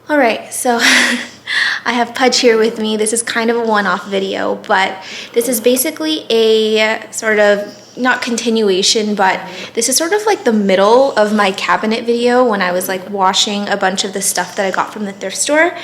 All right, so I have Pudge here with me. This is kind of a one-off video, but this is basically a sort of, not continuation, but this is sort of like the middle of my cabinet video when I was like washing a bunch of the stuff that I got from the thrift store.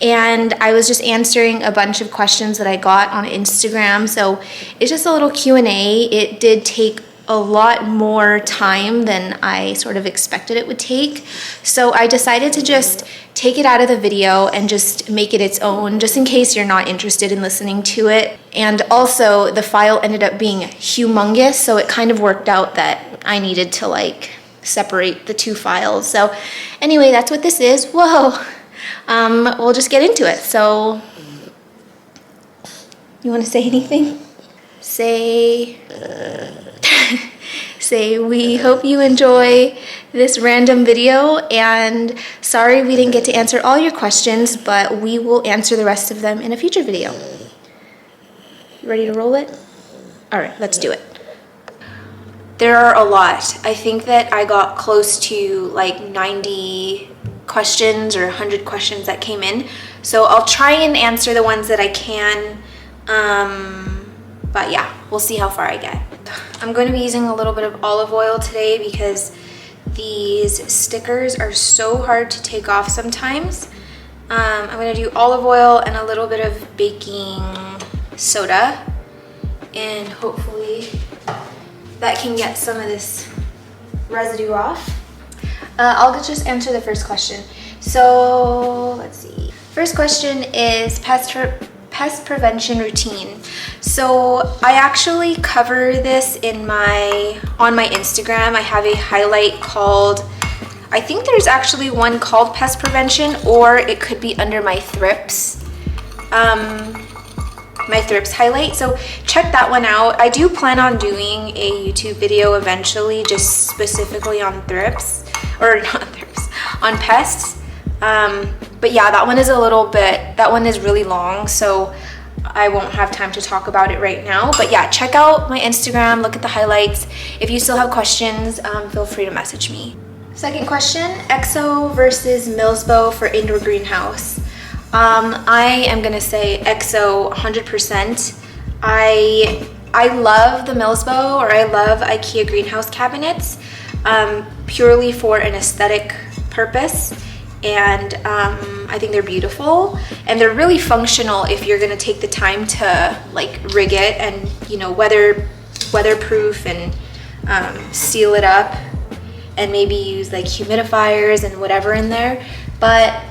And I was just answering a bunch of questions that I got on Instagram. So it's just a little Q&A. It did take a lot more time than I sort of expected it would take. So I decided to just take it out of the video and just make it its own, just in case you're not interested in listening to it. And also the file ended up being humongous, so it kind of worked out that I needed to like separate the two files. So anyway, that's what this is. Whoa. We'll just get into it. So you want to say anything? Say we hope you enjoy this random video, and sorry we didn't get to answer all your questions, but we will answer the rest of them in a future video. You ready to roll it? All right, let's do it. There are a lot. I think that I got close to like 90 questions or 100 questions that came in. So I'll try and answer the ones that I can. But yeah, we'll see how far I get. I'm going to be using a little bit of olive oil today because these stickers are so hard to take off sometimes. I'm going to do olive oil and a little bit of baking soda, and hopefully that can get some of this residue off. I'll just answer the first question. So let's see. First question is pest prevention routine. So I actually cover this on my Instagram. I have a highlight called, I think there's actually one called pest prevention, or it could be under my thrips. My thrips highlight, so check that one out. I do plan on doing a YouTube video eventually just specifically on thrips, or not thrips, on pests. But yeah, that one is that one is really long, so I won't have time to talk about it right now. But yeah, check out my Instagram, look at the highlights. If you still have questions, feel free to message me. Second question, Exo versus Millsbo for indoor greenhouse. I am gonna say Exo 100%. I love the Millsbo, or I love IKEA greenhouse cabinets, purely for an aesthetic purpose. And I think they're beautiful, and they're really functional if you're gonna take the time to like rig it and, you know, weatherproof and seal it up, and maybe use like humidifiers and whatever in there. But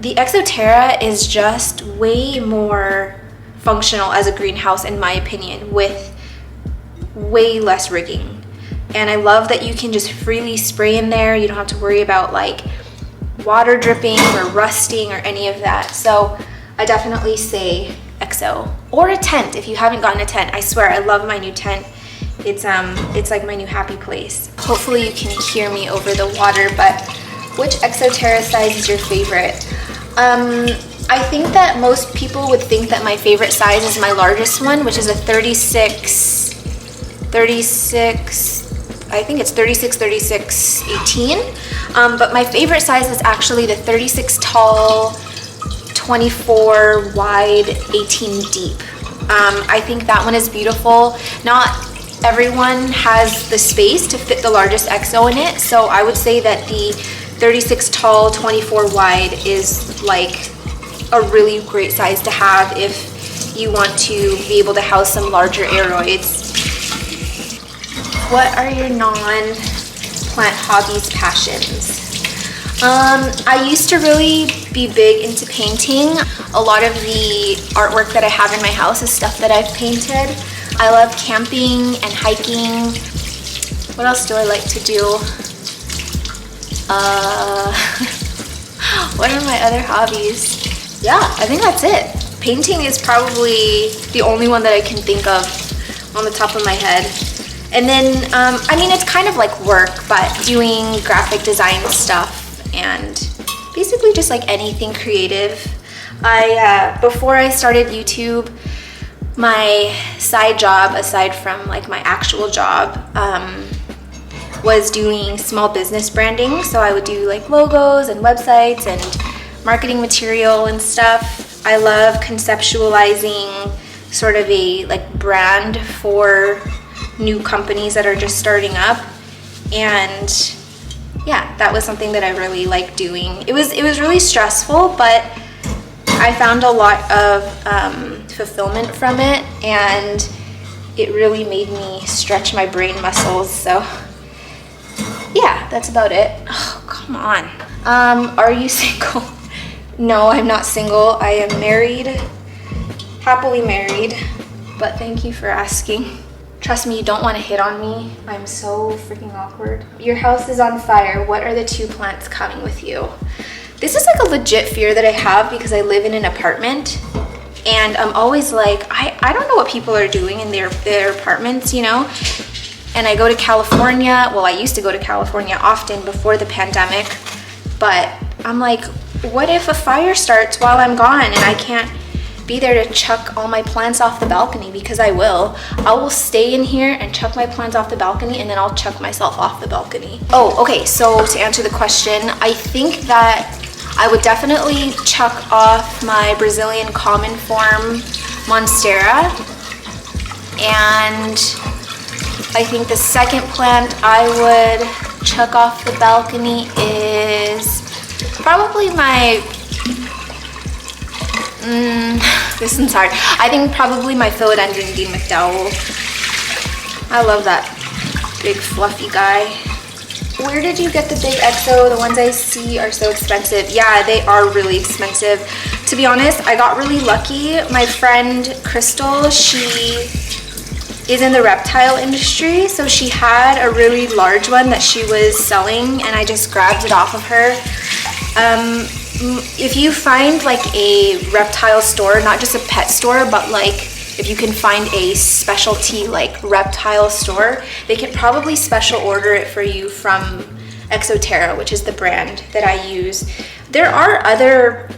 the Exoterra is just way more functional as a greenhouse, in my opinion, with way less rigging. And I love that you can just freely spray in there. You don't have to worry about like water dripping or rusting or any of that. So I definitely say Exo, or a tent if you haven't gotten a tent. I swear I love my new tent. It's like my new happy place. Hopefully you can hear me over the water, but which Exoterra size is your favorite? I think that most people would think that my favorite size is my largest one, which is a 36, I think it's 36, 18. But my favorite size is actually the 36 tall, 24 wide, 18 deep. I think that one is beautiful. Not everyone has the space to fit the largest Exo in it, so I would say that the 36 tall, 24 wide is like a really great size to have if you want to be able to house some larger aeroids. What are your non-plant hobbies, passions? I used to really be big into painting. A lot of the artwork that I have in my house is stuff that I've painted. I love camping and hiking. What else do I like to do? What are my other hobbies? Yeah, I think that's it. Painting is probably the only one that I can think of on the top of my head. And then, I mean, it's kind of like work, but doing graphic design stuff and basically just like anything creative. Before I started YouTube, my side job, aside from like my actual job, was doing small business branding. So I would do like logos and websites and marketing material and stuff. I love conceptualizing sort of a like brand for new companies that are just starting up. And yeah, that was something that I really like doing. It was really stressful, but I found a lot of fulfillment from it, and it really made me stretch my brain muscles. So yeah, that's about it. Oh, come on. Are you single? No, I'm not single. I am married, happily married, but thank you for asking. Trust me, you don't want to hit on me. I'm so freaking awkward. Your house is on fire. What are the 2 plants coming with you? This is like a legit fear that I have because I live in an apartment, and I'm always like, I don't know what people are doing in their apartments, you know? And I go to California. Well, I used to go to California often before the pandemic, but I'm like, what if a fire starts while I'm gone and I can't be there to chuck all my plants off the balcony? Because I will stay in here and chuck my plants off the balcony, and then I'll chuck myself off the balcony. Oh, okay, so to answer the question, I think that I would definitely chuck off my Brazilian common form Monstera, and I think the second plant I would chuck off the balcony is probably my this one's hard. I think probably my Philodendron Dean McDowell. I love that big fluffy guy. Where did you get the big EXO? The ones I see are so expensive. Yeah, they are really expensive. To be honest, I got really lucky. My friend Crystal, she is in the reptile industry, so she had a really large one that she was selling, and I just grabbed it off of her. If you find like a reptile store, not just a pet store, but like if you can find a specialty like reptile store, they can probably special order it for you from Exoterra, which is the brand that I use. There are other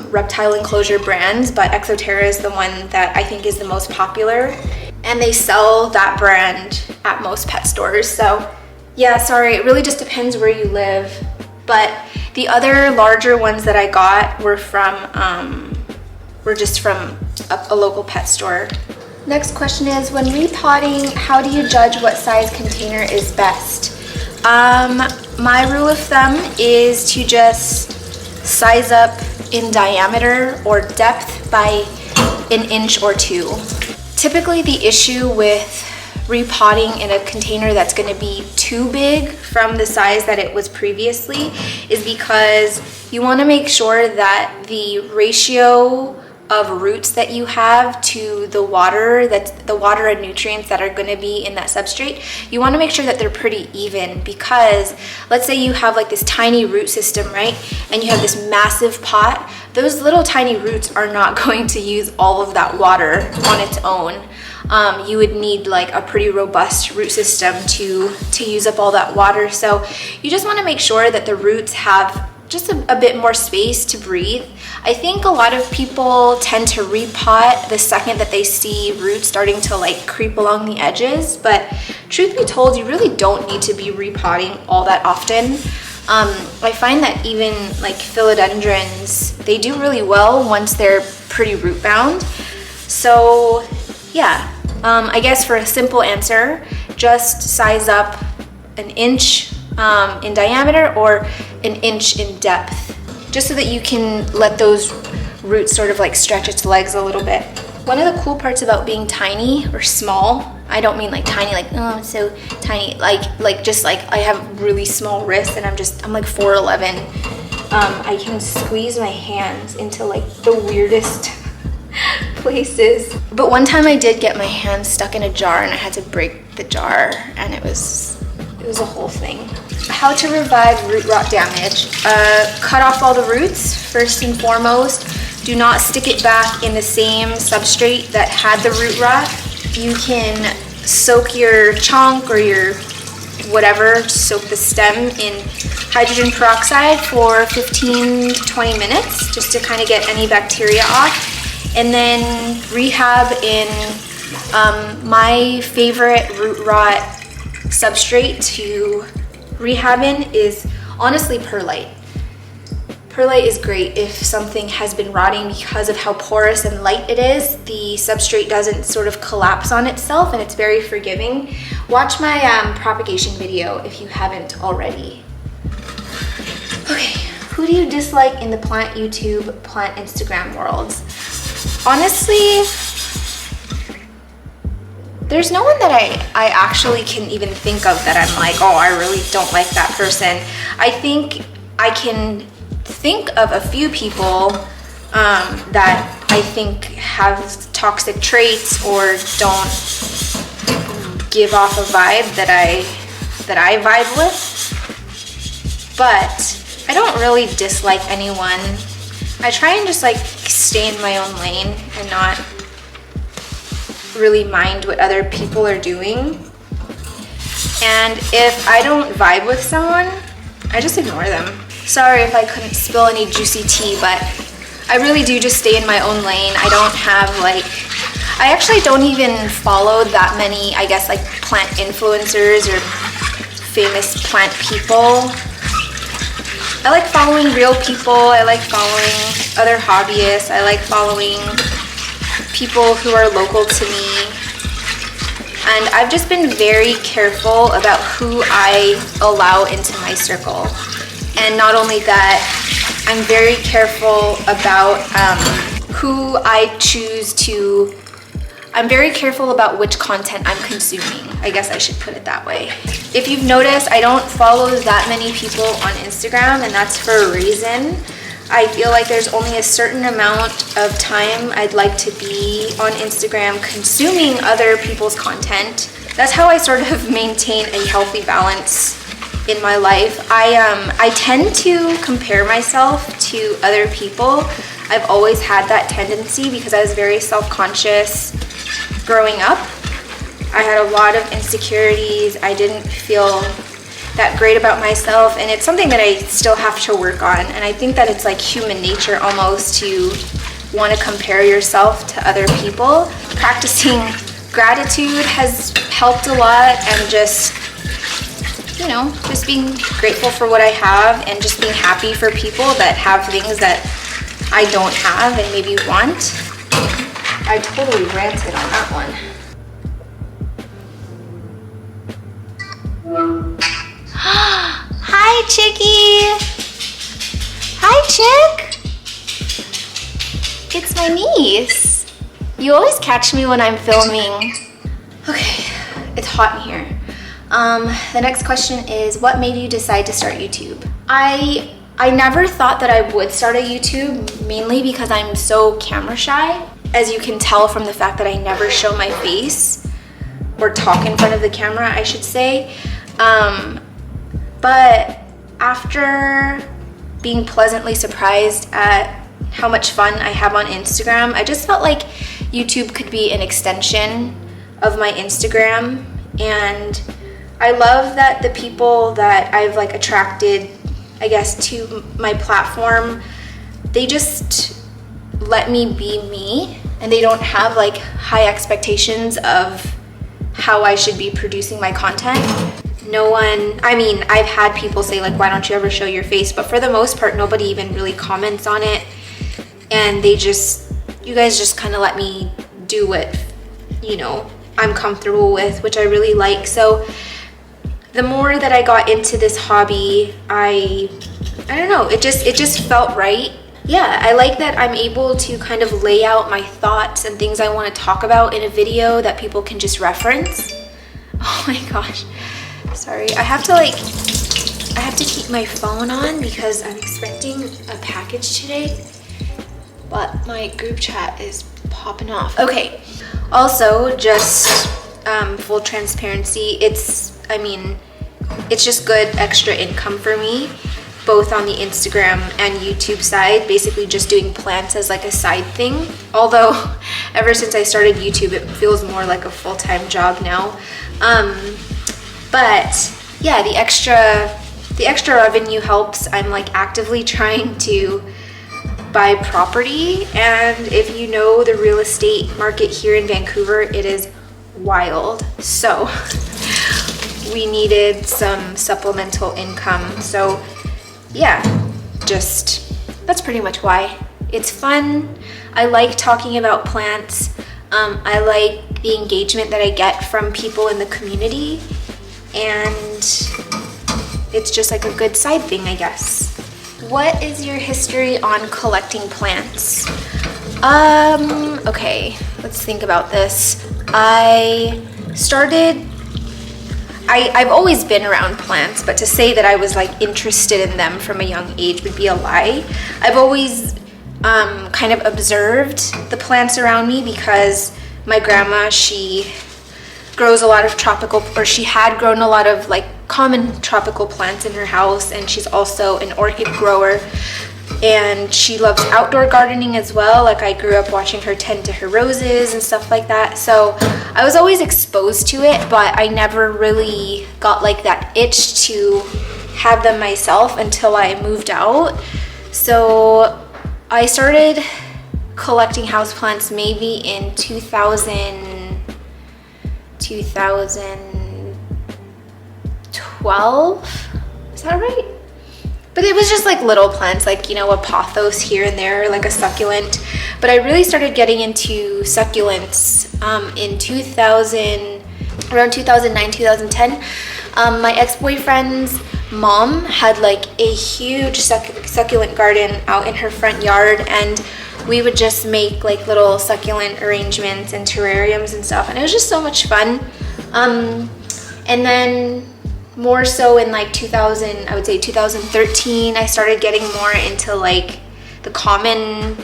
reptile enclosure brands, but Exoterra is the one that I think is the most popular, and they sell that brand at most pet stores. So yeah, sorry, it really just depends where you live. But the other larger ones that I got were just from a local pet store. Next question is, when repotting, how do you judge what size container is best? My rule of thumb is to just size up in diameter or depth by an inch or 2. Typically the issue with repotting in a container that's going to be too big from the size that it was previously is because you want to make sure that the ratio of roots that you have to the water and nutrients that are going to be in that substrate, you want to make sure that they're pretty even. Because let's say you have like this tiny root system, right, and you have this massive pot, those little tiny roots are not going to use all of that water on its own. You would need like a pretty robust root system to use up all that water. So you just want to make sure that the roots have just a bit more space to breathe. I think a lot of people tend to repot the second that they see roots starting to like creep along the edges, but truth be told, you really don't need to be repotting all that often. I find that even like philodendrons, they do really well once they're pretty root bound. So yeah, I guess for a simple answer, just size up an inch in diameter or an inch in depth, just so that you can let those roots sort of like stretch its legs a little bit. One of the cool parts about being tiny or small, I don't mean like tiny like, oh, it's so tiny, like just like I have really small wrists and I'm like 4'11". I can squeeze my hands into like the weirdest places. But one time I did get my hand stuck in a jar and I had to break the jar, and it was a whole thing. How to revive root rot damage. Cut off all the roots first and foremost. Do not stick it back in the same substrate that had the root rot. You can soak your chunk or your whatever, soak the stem in hydrogen peroxide for 15 to 20 minutes just to kind of get any bacteria off. And then rehab in my favorite root rot substrate to rehab in is honestly perlite. Perlite is great if something has been rotting because of how porous and light it is. The substrate doesn't sort of collapse on itself and it's very forgiving. Watch my propagation video if you haven't already. Okay, who do you dislike in the plant YouTube, plant Instagram worlds? Honestly, there's no one that I actually can even think of that I'm like, oh, I really don't like that person. I think I can think of a few people that I think have toxic traits or don't give off a vibe that I vibe with. But I don't really dislike anyone. I try and just like stay in my own lane and not really mind what other people are doing. And if I don't vibe with someone, I just ignore them. Sorry if I couldn't spill any juicy tea, but I really do just stay in my own lane. I don't have like, I actually don't even follow that many, I guess, like plant influencers or famous plant people. I like following real people. I like following other hobbyists. I like following people who are local to me. And I've just been very careful about who I allow into my circle. And not only that, I'm very careful about who I choose to, I'm very careful about which content I'm consuming. I guess I should put it that way. If you've noticed, I don't follow that many people on Instagram, and that's for a reason. I feel like there's only a certain amount of time I'd like to be on Instagram consuming other people's content. That's how I sort of maintain a healthy balance in my life. I tend to compare myself to other people. I've always had that tendency because I was very self-conscious growing up. I had a lot of insecurities. I didn't feel that great about myself, and it's something that I still have to work on. And I think that it's like human nature almost to want to compare yourself to other people. Practicing gratitude has helped a lot, and just, you know, just being grateful for what I have and just being happy for people that have things that I don't have and maybe want. I totally ranted on that one. Hi, Chickie. Hi, Chick. It's my niece. You always catch me when I'm filming. Okay, it's hot in here. The next question is, what made you decide to start YouTube? I never thought that I would start a YouTube, mainly because I'm so camera shy. As you can tell from the fact that I never show my face or talk in front of the camera, I should say. But after being pleasantly surprised at how much fun I have on Instagram, I just felt like YouTube could be an extension of my Instagram. And I love that the people that I've like attracted, I guess, to my platform, they just let me be me, and they don't have like high expectations of how I should be producing my content. No one, I mean, I've had people say like, why don't you ever show your face? But for the most part, nobody even really comments on it. And they just, you guys just kind of let me do what, you know, I'm comfortable with, which I really like. So the more that I got into this hobby, I don't know, it just felt right. Yeah, I like that I'm able to kind of lay out my thoughts and things I want to talk about in a video that people can just reference. Oh my gosh. Sorry, I have to keep my phone on because I'm expecting a package today, but my group chat is popping off. Okay, also just full transparency, it's just good extra income for me, both on the Instagram and YouTube side, basically just doing plants as like a side thing. Although ever since I started YouTube, it feels more like a full-time job now. But yeah, the extra revenue helps. I'm like actively trying to buy property, and if you know the real estate market here in Vancouver, it is wild. So we needed some supplemental income. So yeah, just that's pretty much why. It's fun. I like talking about plants. I like the engagement that I get from people in the community, and it's just like a good side thing, I guess. What is your history on collecting plants? Okay, let's think about this. I've always been around plants, but to say that I was like interested in them from a young age would be a lie. I've always kind of observed the plants around me because my grandma, she grows a lot of tropical, or she had grown a lot of like common tropical plants in her house, and she's also an orchid grower, and she loves outdoor gardening as well. Like I grew up watching her tend to her roses and stuff like that, so I was always exposed to it, but I never really got like that itch to have them myself until I moved out. So I started collecting houseplants maybe in 2012, is that right? But it was just like little plants, like, you know, a pothos here and there, like a succulent. But I really started getting into succulents in around 2009, 2010. My ex-boyfriend's mom had like a huge succulent garden out in her front yard, and we would just make like little succulent arrangements and terrariums and stuff, and it was just so much fun. And then more so in like 2013, I started getting more into like the common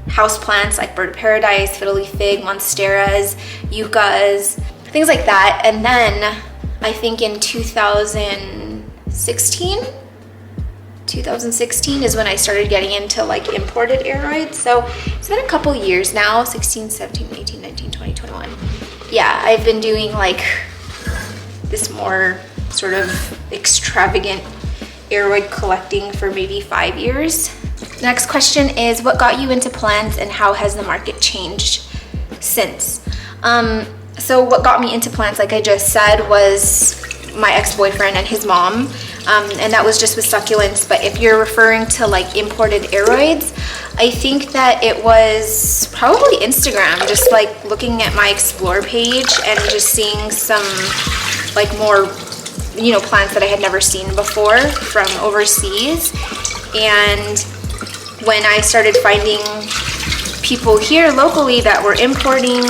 house plants like bird of paradise, fiddly fig, monsteras, yuccas, things like that. And then I think in 2016 is when I started getting into like imported aroids. So it's been a couple years now, 16, 17, 18, 19, 20, 21. Yeah, I've been doing like this more sort of extravagant aroid collecting for maybe 5 years. Next question is, what got you into plants and how has the market changed since? So what got me into plants, like I just said, was my ex-boyfriend and his mom, and that was just with succulents. But if you're referring to like imported aroids, I think that it was probably Instagram, just like looking at my explore page and just seeing some like more, you know, plants that I had never seen before from overseas. And when I started finding people here locally that were importing,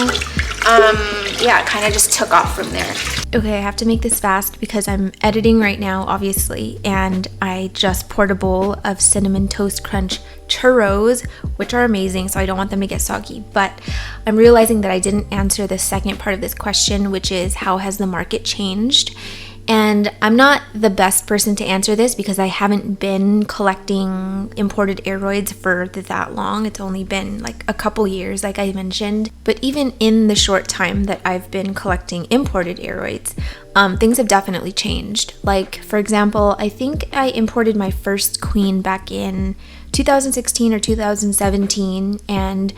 yeah, it kind of just took off from there. Okay, I have to make this fast because I'm editing right now, obviously, and I just poured a bowl of Cinnamon Toast Crunch churros, which are amazing, so I don't want them to get soggy. But I'm realizing that I didn't answer the second part of this question, which is how has the market changed? And I'm not the best person to answer this because I haven't been collecting imported aroids for that long. It's only been like a couple years, like I mentioned. But even in the short time that I've been collecting imported aroids, things have definitely changed. Like, for example, I think I imported my first queen back in 2016 or 2017, and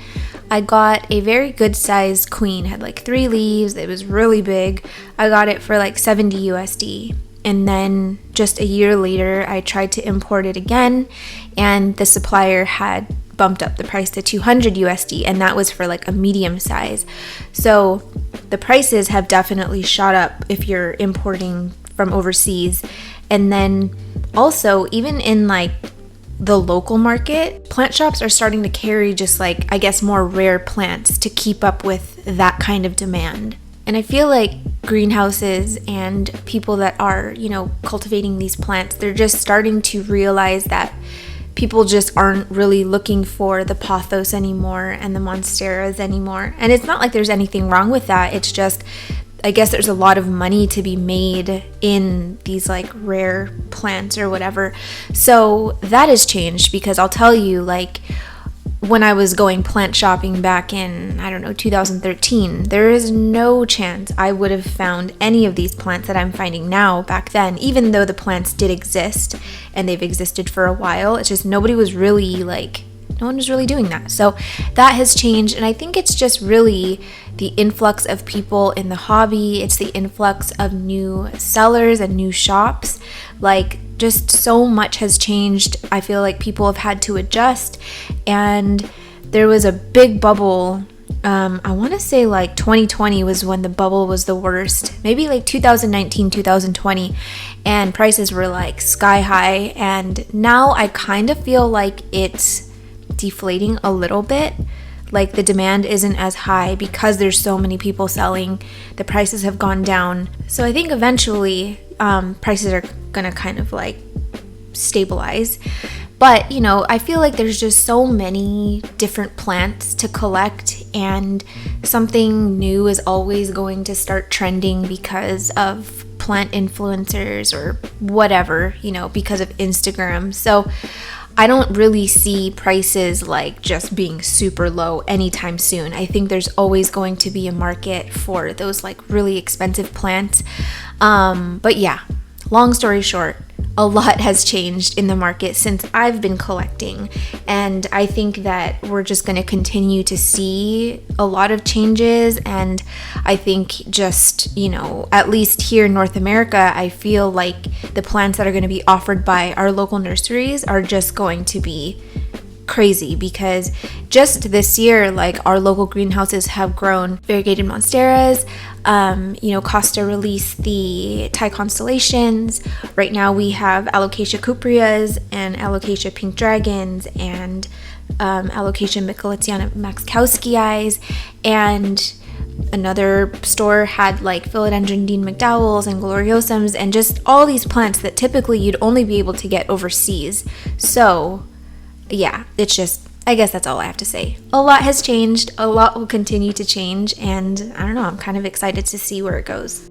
I got a very good sized queen, had like 3 leaves, it was really big. I got it for like 70 USD, and then just a year later I tried to import it again, and the supplier had bumped up the price to 200 USD, and that was for like a medium size. So the prices have definitely shot up if you're importing from overseas. And then also, even in like the local market, plant shops are starting to carry just like, I guess, more rare plants to keep up with that kind of demand. And I feel like greenhouses and people that are, you know, cultivating these plants, they're just starting to realize that people just aren't really looking for the pothos anymore and the monsteras anymore. And it's not like there's anything wrong with that. It's just, I guess there's a lot of money to be made in these like rare plants or whatever. So that has changed, because I'll tell you, like, when I was going plant shopping back in, I don't know, 2013, there is no chance I would have found any of these plants that I'm finding now back then, even though the plants did exist and they've existed for a while. It's just nobody was really like no one was really doing that. So that has changed, and I think it's just really the influx of people in the hobby. It's the influx of new sellers and new shops. Like, just so much has changed. I feel like people have had to adjust, and there was a big bubble. I want to say like 2020 was when the bubble was the worst. Maybe like 2019, 2020, and prices were like sky high. And now I kind of feel like it's deflating a little bit. Like, the demand isn't as high because there's so many people selling. The prices have gone down. So I think eventually prices are gonna kind of like stabilize. But, you know, I feel like there's just so many different plants to collect, and something new is always going to start trending because of plant influencers or whatever, you know, because of Instagram. So I don't really see prices like just being super low anytime soon. I think there's always going to be a market for those like really expensive plants. But yeah, long story short, a lot has changed in the market since I've been collecting, and I think that we're just going to continue to see a lot of changes. And I think just, you know, at least here in North America, I feel like the plants that are going to be offered by our local nurseries are just going to be crazy, because just this year, like, our local greenhouses have grown variegated monsteras. You know, Costa released the Thai constellations. Right now we have Alocasia cupreas and Alocasia pink dragons and Alocasia micholitziana maxkowskii, and another store had like philodendron Dean McDowell's and gloriosums, and just all these plants that typically you'd only be able to get overseas. So yeah, it's just, I guess that's all I have to say. A lot has changed, a lot will continue to change, and I don't know, I'm kind of excited to see where it goes.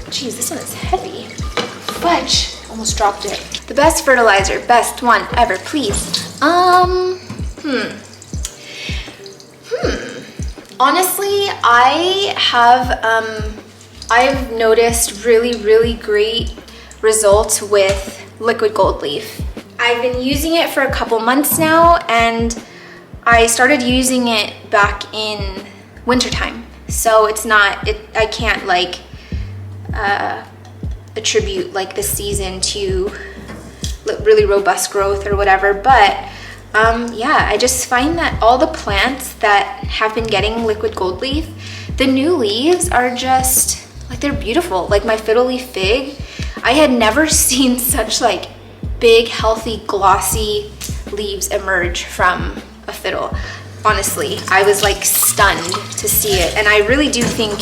Jeez, this one is heavy. Fudge, almost dropped it. The best fertilizer, best one ever, please. Honestly, I've noticed really great results with liquid gold leaf. I've been using it for a couple months now, and I started using it back in wintertime. So it's not, I can't like attribute like the season to really robust growth or whatever. But yeah, I just find that all the plants that have been getting liquid gold leaf, the new leaves are just like, they're beautiful. Like my fiddle leaf fig, I had never seen such like big, healthy, glossy leaves emerge from a fiddle. Honestly, I was like stunned to see it, and I really do think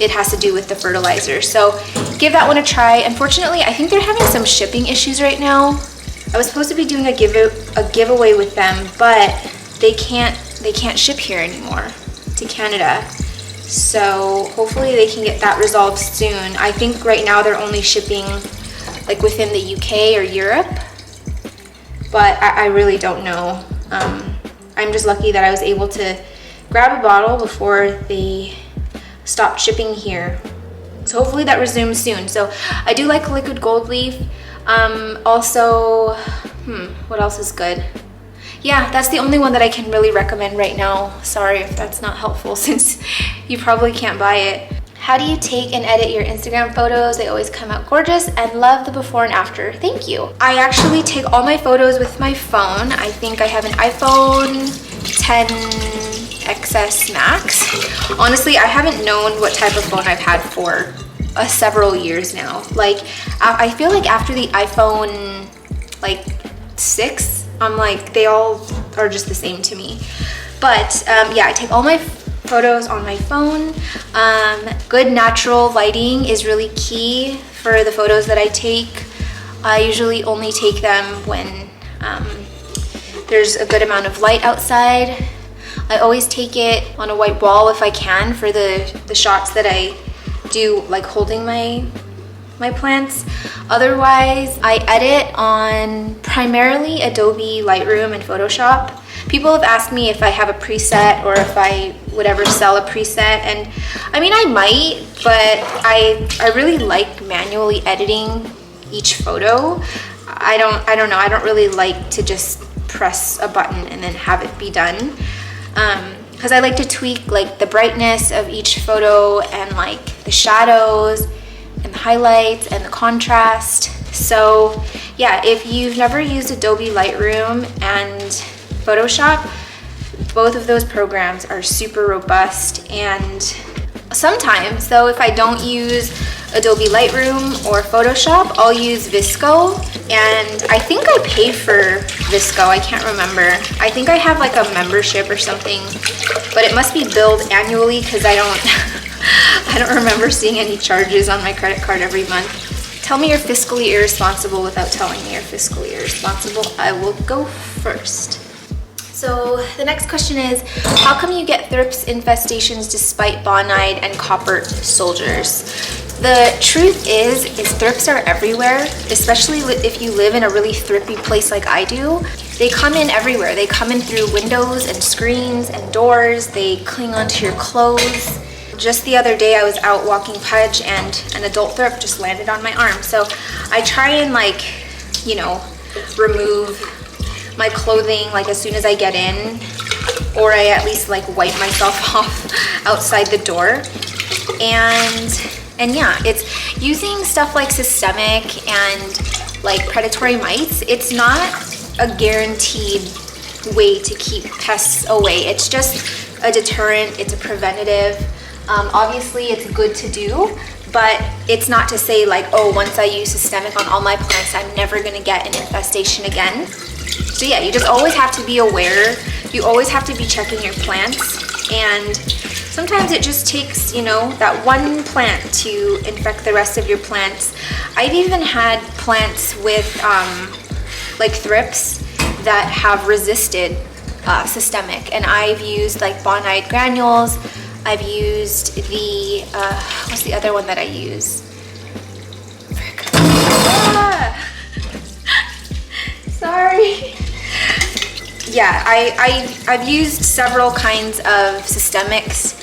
it has to do with the fertilizer. So give that one a try. Unfortunately, I think they're having some shipping issues right now. I was supposed to be doing a giveaway with them, but they can't ship here anymore to Canada. So hopefully they can get that resolved soon. I think right now they're only shipping like within the UK or Europe, but I really don't know. I'm just lucky that I was able to grab a bottle before they stopped shipping here. So hopefully that resumes soon. So I do like liquid gold leaf. Also, what else is good? Yeah, that's the only one that I can really recommend right now. Sorry if that's not helpful since you probably can't buy it. How do you take and edit your Instagram photos? They always come out gorgeous, and love the before and after. Thank you. I actually take all my photos with my phone. I think I have an iPhone 10 XS Max. Honestly, I haven't known what type of phone I've had for several years now. Like, I feel like after the iPhone like 6, I'm like, they all are just the same to me. But yeah, I take all my photos on my phone. Good natural lighting is really key for the photos that I take. I usually only take them when there's a good amount of light outside. I always take it on a white wall if I can for the shots that I do like holding my plants. Otherwise, I edit on primarily Adobe Lightroom and Photoshop. People have asked me if I have a preset or if I would ever sell a preset, and I mean, I might, but I really like manually editing each photo. I don't know, I don't really like to just press a button and then have it be done. Because I like to tweak like the brightness of each photo and like the shadows and the highlights and the contrast. So yeah, if you've never used Adobe Lightroom and Photoshop, both of those programs are super robust. And sometimes though, if I don't use Adobe Lightroom or Photoshop, I'll use Visco, and I think I pay for Visco. I can't remember. I think I have like a membership or something, but it must be billed annually because I don't remember seeing any charges on my credit card every month. Tell me you're fiscally irresponsible without telling me you're fiscally irresponsible. I will go first. So the next question is, how come you get thrips infestations despite bonide and copper soldiers? The truth is thrips are everywhere, especially if you live in a really thrippy place like I do. They come in everywhere. They come in through windows and screens and doors. They cling onto your clothes. Just the other day I was out walking Pudge and an adult thrip just landed on my arm. So I try and like, you know, remove my clothing like as soon as I get in, or I at least like wipe myself off outside the door. And yeah, it's using stuff like systemic and like predatory mites. It's not a guaranteed way to keep pests away. It's just a deterrent, it's a preventative. Obviously it's good to do, but it's not to say like, oh, once I use systemic on all my plants, I'm never gonna get an infestation again. So yeah, you just always have to be aware. You always have to be checking your plants, and sometimes it just takes, you know, that one plant to infect the rest of your plants. I've even had plants with like thrips that have resisted systemic, and I've used like bonide granules. I've used the, what's the other one that I use? Sorry. Yeah, I've used several kinds of systemics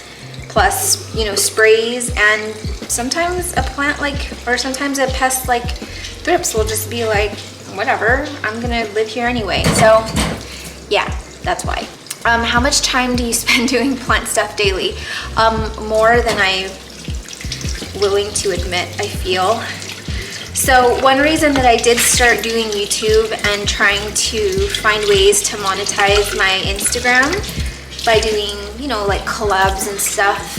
plus, you know, sprays, and sometimes a plant like, or sometimes a pest like thrips will just be like, whatever, I'm gonna live here anyway. So yeah, that's why. How much time do you spend doing plant stuff daily? More than I'm willing to admit, I feel. So one reason that I did start doing YouTube and trying to find ways to monetize my Instagram by doing, you know, like collabs and stuff,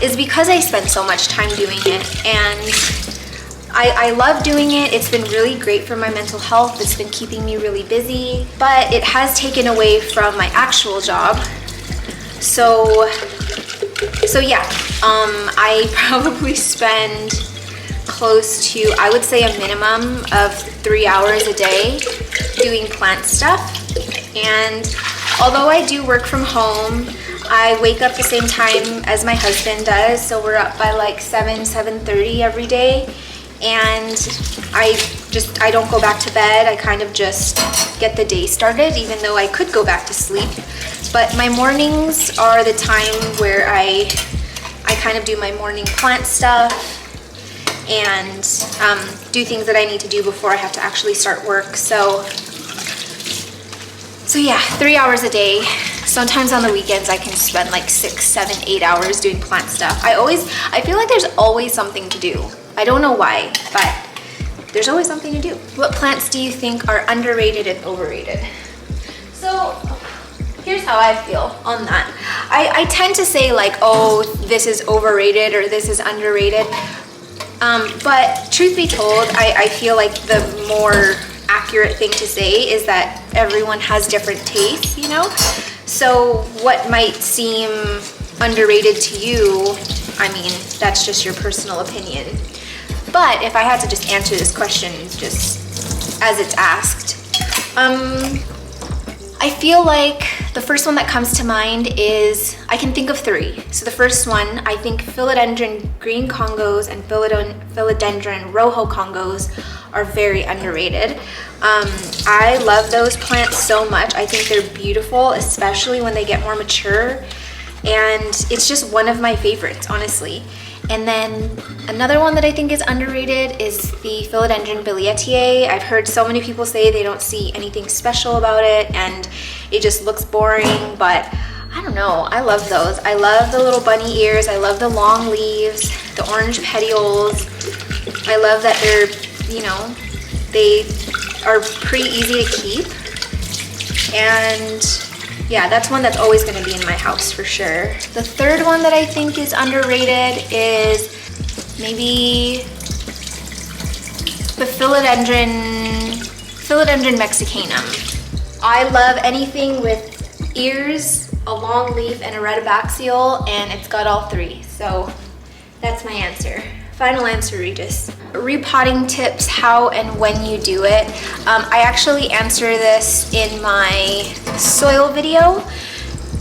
is because I spend so much time doing it, and I love doing it. It's been really great for my mental health. It's been keeping me really busy, but it has taken away from my actual job. So yeah, I probably spend close to, I would say, a minimum of 3 hours a day doing plant stuff. And although I do work from home, I wake up the same time as my husband does, so we're up by like 7:30 every day, and I don't go back to bed. I kind of just get the day started, even though I could go back to sleep. But my mornings are the time where I kind of do my morning plant stuff and do things that I need to do before I have to actually start work. So yeah, 3 hours a day. Sometimes on the weekends I can spend like 6, 7, 8 hours doing plant stuff. I feel like there's always something to do. I don't know why, but there's always something to do. What plants do you think are underrated and overrated? So here's how I feel on that. I tend to say like, oh, this is overrated or this is underrated. But truth be told, I feel like the more accurate thing to say is that everyone has different tastes, you know? So what might seem underrated to you, I mean, that's just your personal opinion. But if I had to just answer this question just as it's asked, I feel like the first one that comes to mind is, I can think of 3. So the first one, I think philodendron green Congos and philodendron rojo Congos are very underrated. I love those plants so much. I think they're beautiful, especially when they get more mature. And it's just one of my favorites, honestly. And then another one that I think is underrated is the Philodendron Bilietiae. I've heard so many people say they don't see anything special about it and it just looks boring, but I don't know, I love those. I love the little bunny ears, I love the long leaves, the orange petioles. I love that they're, you know, they are pretty easy to keep. And yeah, that's one that's always going to be in my house for sure. The third one that I think is underrated is maybe the Philodendron mexicanum. I love anything with ears, a long leaf, and a retibaxial, and it's got all three. So that's my answer. Final answer, Regis. Repotting tips, how and when you do it. I actually answer this in my soil video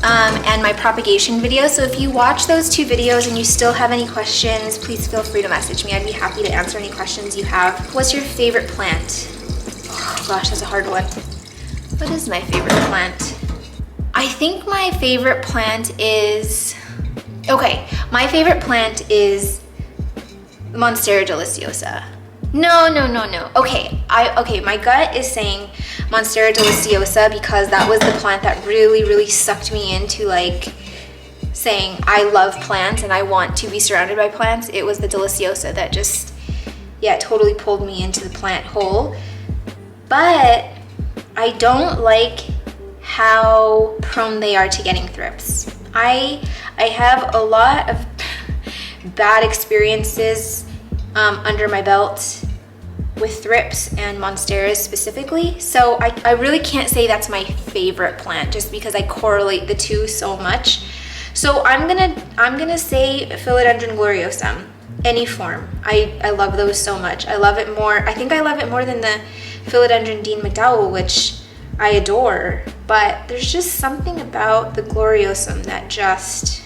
and my propagation video. So if you watch those two videos and you still have any questions, please feel free to message me. I'd be happy to answer any questions you have. What's your favorite plant? Oh gosh, that's a hard one. What is my favorite plant? I think my favorite plant is, okay, my favorite plant is Monstera deliciosa. No. Okay, my gut is saying Monstera deliciosa because that was the plant that really sucked me into like saying I love plants and I want to be surrounded by plants. It was the deliciosa that just, yeah, totally pulled me into the plant hole. But I don't like how prone they are to getting thrips. I have a lot of bad experiences under my belt with thrips and monsteras specifically. So I really can't say that's my favorite plant just because I correlate the two so much. So I'm gonna say Philodendron gloriosum, any form. I love those so much. I love it more. I think I love it more than the Philodendron Dean McDowell, which I adore. But there's just something about the gloriosum that just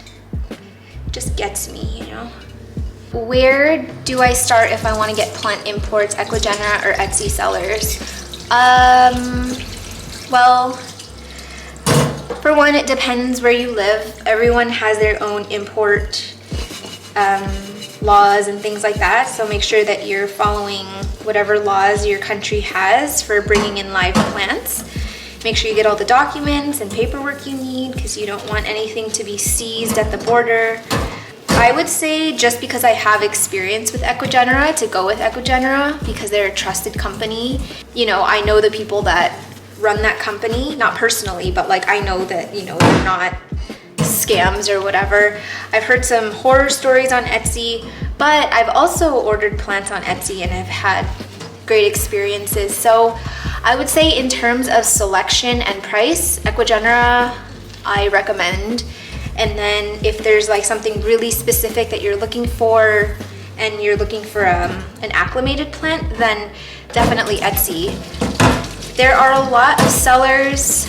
gets me, you know. Where do I start if I want to get plant imports, Equigenera or Etsy sellers? Well, for one, it depends where you live. Everyone has their own import laws and things like that. So make sure that you're following whatever laws your country has for bringing in live plants. Make sure you get all the documents and paperwork you need because you don't want anything to be seized at the border. I would say just because I have experience with Equigenera to go with Equigenera because they're a trusted company. You know, I know the people that run that company, not personally, but like I know that, you know, they're not scams or whatever. I've heard some horror stories on Etsy, but I've also ordered plants on Etsy and have had great experiences. So I would say in terms of selection and price, Equigenera I recommend. And then if there's like something really specific that you're looking for and you're looking for an acclimated plant, then definitely Etsy. There are a lot of sellers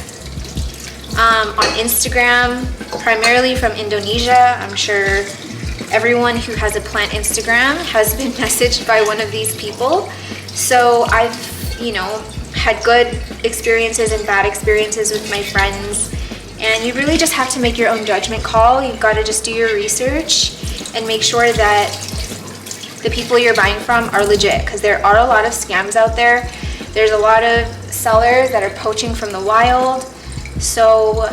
on Instagram, primarily from Indonesia. I'm sure everyone who has a plant Instagram has been messaged by one of these people. So I've, you know, had good experiences and bad experiences with my friends. And you really just have to make your own judgment call. You've got to just do your research and make sure that the people you're buying from are legit, because there are a lot of scams out there. There's a lot of sellers that are poaching from the wild. So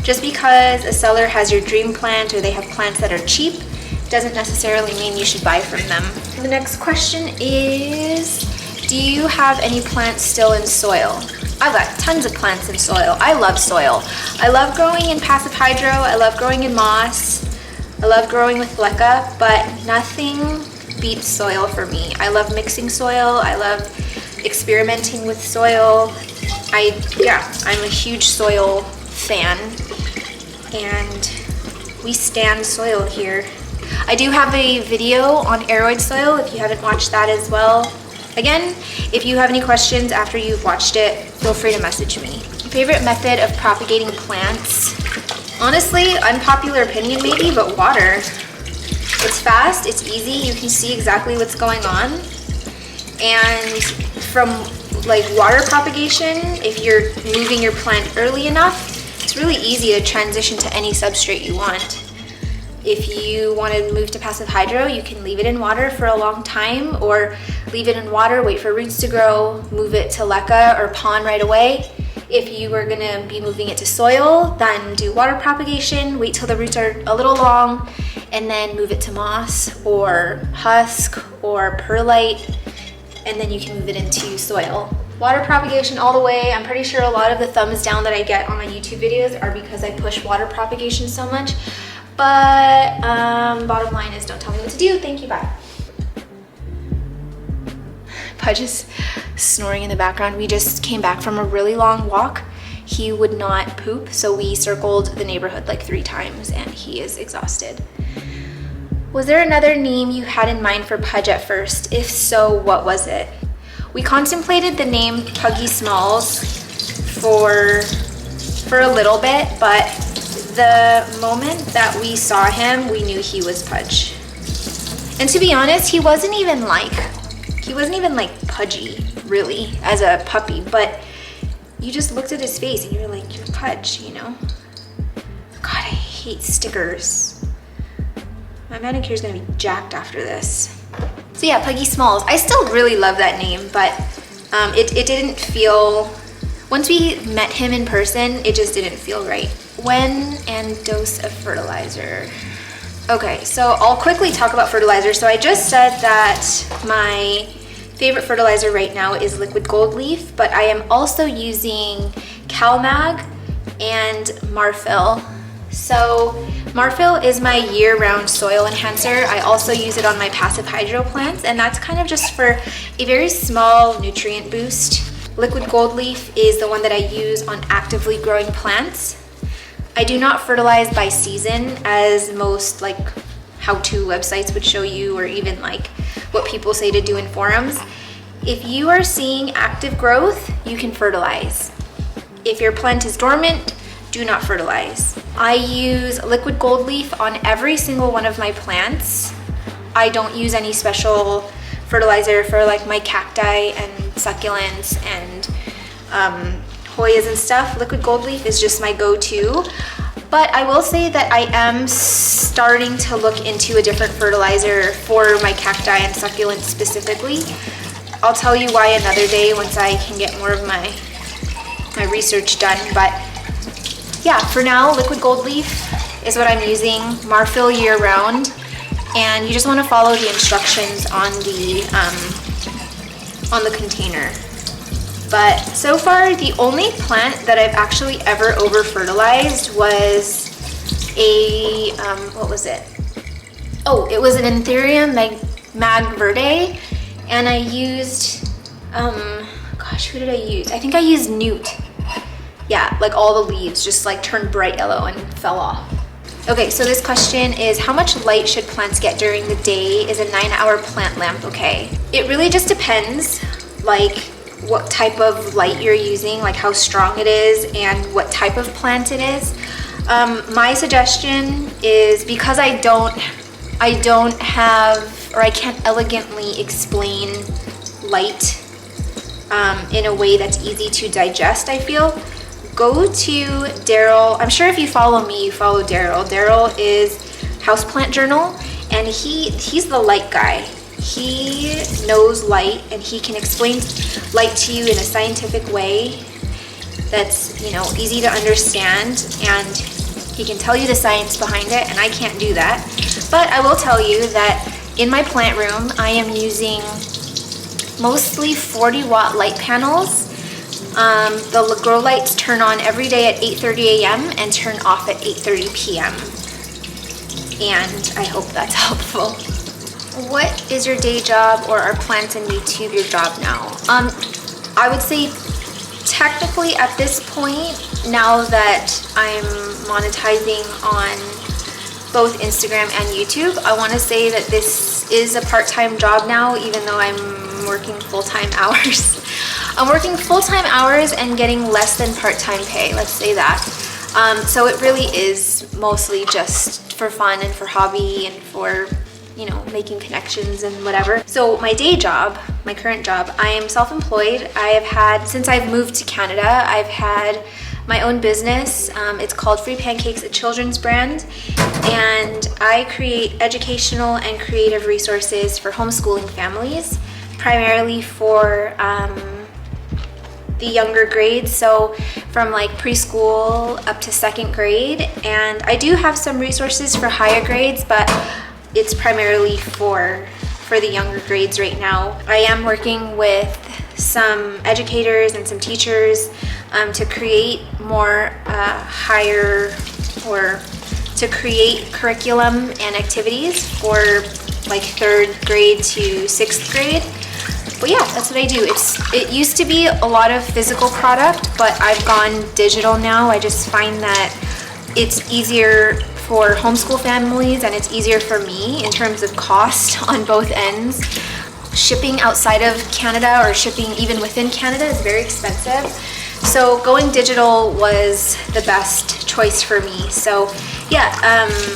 just because a seller has your dream plant or they have plants that are cheap doesn't necessarily mean you should buy from them. The next question is, do you have any plants still in soil? I've got tons of plants in soil. I love soil. I love growing in passive hydro. I love growing in moss. I love growing with leca, but nothing beats soil for me. I love mixing soil. I love experimenting with soil. I'm a huge soil fan, and we stand soil here. I do have a video on aeroid soil if you haven't watched that as well. Again, if you have any questions after you've watched it, feel free to message me. Favorite method of propagating plants? Honestly, unpopular opinion maybe, but water. It's fast, it's easy, you can see exactly what's going on. And from like water propagation, if you're moving your plant early enough, it's really easy to transition to any substrate you want. If you want to move to passive hydro, you can leave it in water for a long time, or leave it in water, wait for roots to grow, move it to leca or pon right away. If you were gonna be moving it to soil, then do water propagation, wait till the roots are a little long, and then move it to moss or husk or perlite, and then you can move it into soil. Water propagation all the way. I'm pretty sure a lot of the thumbs down that I get on my YouTube videos are because I push water propagation so much. But bottom line is, don't tell me what to do. Thank you, bye. Pudge is snoring in the background. We just came back from a really long walk. He would not poop, so we circled the neighborhood like 3 times and he is exhausted. Was there another name you had in mind for Pudge at first? If so, what was it? We contemplated the name Puggy Smalls for a little bit, but the moment that we saw him, we knew he was Pudge. And to be honest, he wasn't even like pudgy, really, as a puppy, but you just looked at his face and you were like, you're Pudge, you know? God, I hate stickers. My manicure is gonna be jacked after this. So yeah, Puggy Smalls. I still really love that name, but it didn't feel, once we met him in person, it just didn't feel right. When and dose of fertilizer. Okay, so I'll quickly talk about fertilizer. So I just said that my favorite fertilizer right now is liquid gold leaf, but I am also using CalMag and Marfil. So Marfil is my year-round soil enhancer. I also use it on my passive hydro plants, and that's kind of just for a very small nutrient boost. Liquid gold leaf is the one that I use on actively growing plants. I do not fertilize by season, as most like how-to websites would show you, or even like what people say to do in forums. If you are seeing active growth, you can fertilize. If your plant is dormant, do not fertilize. I use liquid gold leaf on every single one of my plants. I don't use any special fertilizer for like my cacti and succulents and Hoyas and stuff. Liquid gold leaf is just my go-to. But I will say that I am starting to look into a different fertilizer for my cacti and succulents specifically. I'll tell you why another day once I can get more of my research done. But yeah, for now, liquid gold leaf is what I'm using. Marfil year round, and you just want to follow the instructions on the container. But so far, the only plant that I've actually ever over fertilized was a what was it? Oh, it was an Anthurium Mag Verde, and I used gosh, who did I use? I think I used Newt. Yeah, like all the leaves just like turned bright yellow and fell off. Okay, so this question is, how much light should plants get during the day? Is a 9-hour plant lamp okay? It really just depends, like what type of light you're using, like how strong it is and what type of plant it is. My suggestion is, because I don't have, or I can't elegantly explain light in a way that's easy to digest, I feel, go to Daryl. I'm sure if you follow me, you follow Daryl. Daryl is Houseplant Journal, and he's the light guy. He knows light, and he can explain light to you in a scientific way that's, you know, easy to understand, and he can tell you the science behind it, and I can't do that. But I will tell you that in my plant room, I am using mostly 40-watt light panels. The grow lights turn on every day at 8:30 a.m. and turn off at 8:30 p.m. And I hope that's helpful. What is your day job, or are plants and YouTube your job now? I would say technically at this point, now that I'm monetizing on both Instagram and YouTube, I want to say that this is a part-time job now, even though I'm working full-time hours. I'm working full-time hours and getting less than part-time pay, let's say that. So it really is mostly just for fun and for hobby and for, you know, making connections and whatever. So my day job, my current job, I am self-employed. I have had, since I've moved to Canada, I've had my own business. It's called Free Pancakes, a children's brand, and I create educational and creative resources for homeschooling families, primarily for the younger grades, so from like preschool up to 2nd grade. And I do have some resources for higher grades, but it's primarily for the younger grades right now. I am working with some educators and some teachers to create more higher, or to create curriculum and activities for like 3rd grade to 6th grade. But yeah, that's what I do. It used to be a lot of physical product, but I've gone digital now. I just find that it's easier for homeschool families, and it's easier for me in terms of cost on both ends. Shipping outside of Canada, or shipping even within Canada, is very expensive. So going digital was the best choice for me. So yeah,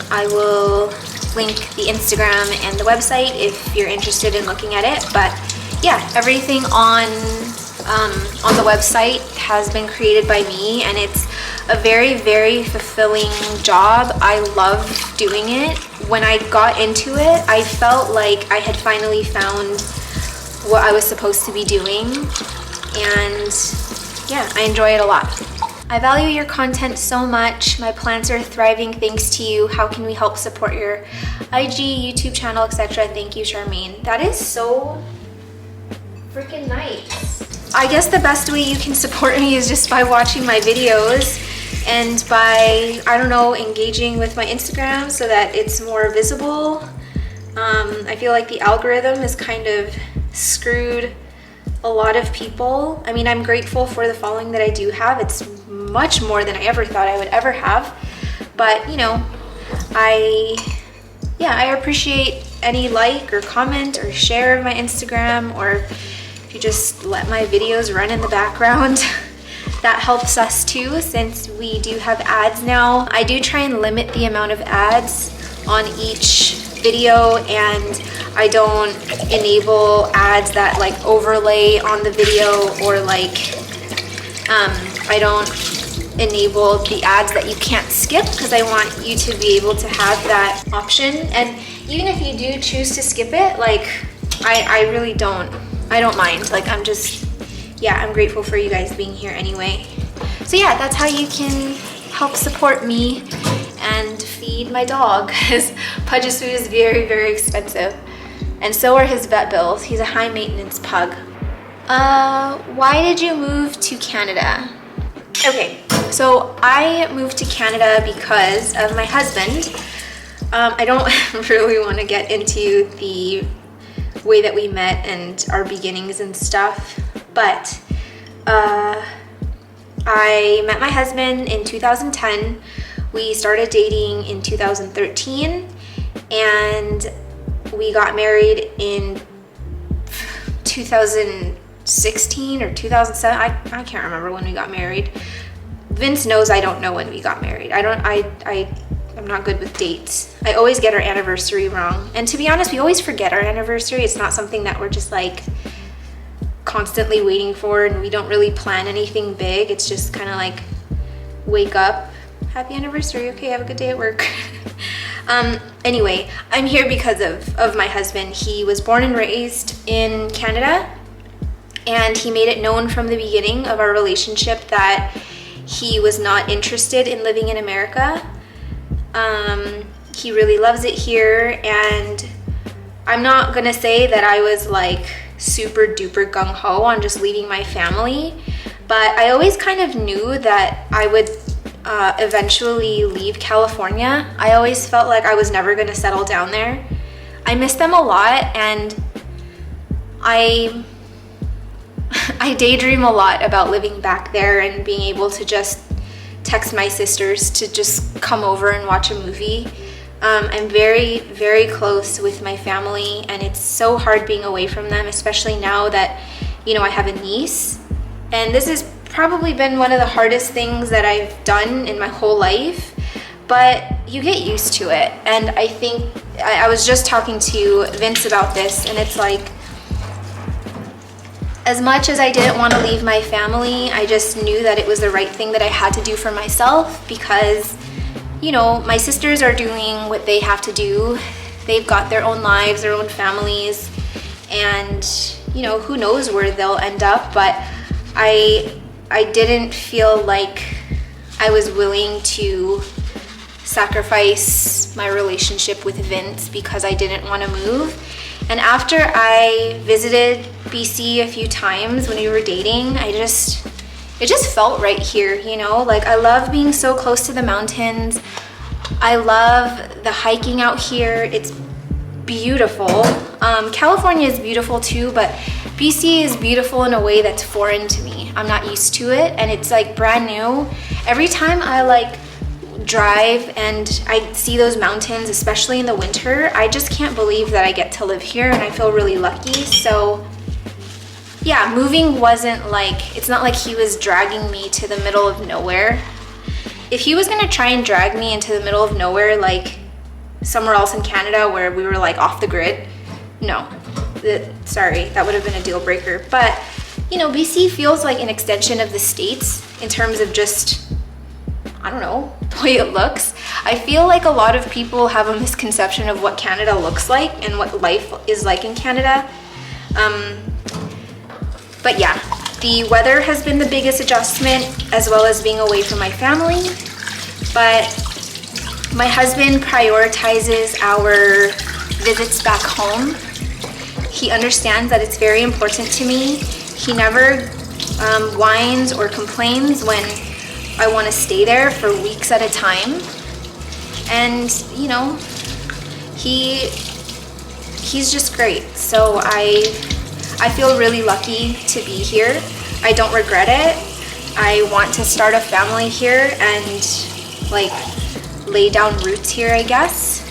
I will link the Instagram and the website if you're interested in looking at it. But yeah, everything on the website has been created by me, and it's a very, very fulfilling job. I love doing it. When I got into it, I felt like I had finally found what I was supposed to be doing, and yeah, I enjoy it a lot. I value your content so much. My plants are thriving thanks to you. How can we help support your IG, YouTube channel, etc.? Thank you, Charmaine. That is so freaking nice. I guess the best way you can support me is just by watching my videos and by, I don't know, engaging with my Instagram so that it's more visible. I feel like the algorithm has kind of screwed a lot of people. I mean, I'm grateful for the following that I do have. It's much more than I ever thought I would ever have. But, you know, I appreciate any like or comment or share of my Instagram, or if you just let my videos run in the background. That helps us too, since we do have ads now. I do try and limit the amount of ads on each video, and I don't enable ads that like overlay on the video, or like I don't enable the ads that you can't skip, because I want you to be able to have that option. And even if you do choose to skip it, like I really don't mind. Like I'm grateful for you guys being here anyway. So yeah, that's how you can help support me and feed my dog, because Pudge's food is very, very expensive. And so are his vet bills. He's a high maintenance pug. Why did you move to Canada? Okay, so I moved to Canada because of my husband. I don't really want to get into the way that we met and our beginnings and stuff, but I met my husband in 2010. We started dating in 2013, and we got married in 2016 or 2007. I can't remember when we got married. Vince knows I don't know when we got married. I'm not good with dates. I always get our anniversary wrong. And to be honest, we always forget our anniversary. It's not something that we're just like constantly waiting for, and we don't really plan anything big. It's just kind of like wake up, happy anniversary, okay, have a good day at work. Anyway, I'm here because of my husband. He was born and raised in Canada, and he made it known from the beginning of our relationship that he was not interested in living in America. He really loves it here, and I'm not gonna say that I was like super duper gung-ho on just leaving my family, but I always kind of knew that I would eventually leave California. I always felt like I was never gonna settle down there. I miss them a lot, and I daydream a lot about living back there and being able to just text my sisters to just come over and watch a movie. I'm very, very close with my family, and it's so hard being away from them, especially now that, you know, I have a niece. And this has probably been one of the hardest things that I've done in my whole life, but you get used to it. And I think, I was just talking to Vince about this, and it's like, As much as I didn't want to leave my family, I just knew that it was the right thing that I had to do for myself because, you know, my sisters are doing what they have to do. They've got their own lives, their own families, and, you know, who knows where they'll end up, but I didn't feel like I was willing to sacrifice my relationship with Vince because I didn't want to move. And after I visited BC a few times when we were dating, it just felt right here, you know? Like, I love being so close to the mountains. I love the hiking out here. It's beautiful. California is beautiful too, but BC is beautiful in a way that's foreign to me. I'm not used to it, and it's like brand new. Every time I like drive and I see those mountains, especially in the winter, I just can't believe that I get to live here, and I feel really lucky. So yeah, moving wasn't like, it's not like he was dragging me to the middle of nowhere. If he was gonna try and drag me into the middle of nowhere, like somewhere else in Canada where we were like off the grid, no, sorry, that would have been a deal breaker. But you know, BC feels like an extension of the States in terms of just, I don't know, the way it looks. I feel like a lot of people have a misconception of what Canada looks like and what life is like in Canada. But yeah, the weather has been the biggest adjustment, as well as being away from my family. But my husband prioritizes our visits back home. He understands that it's very important to me. He never whines or complains when I want to stay there for weeks at a time. And you know, he's just great. So I feel really lucky to be here. I don't regret it. I want to start a family here and like lay down roots here, I guess.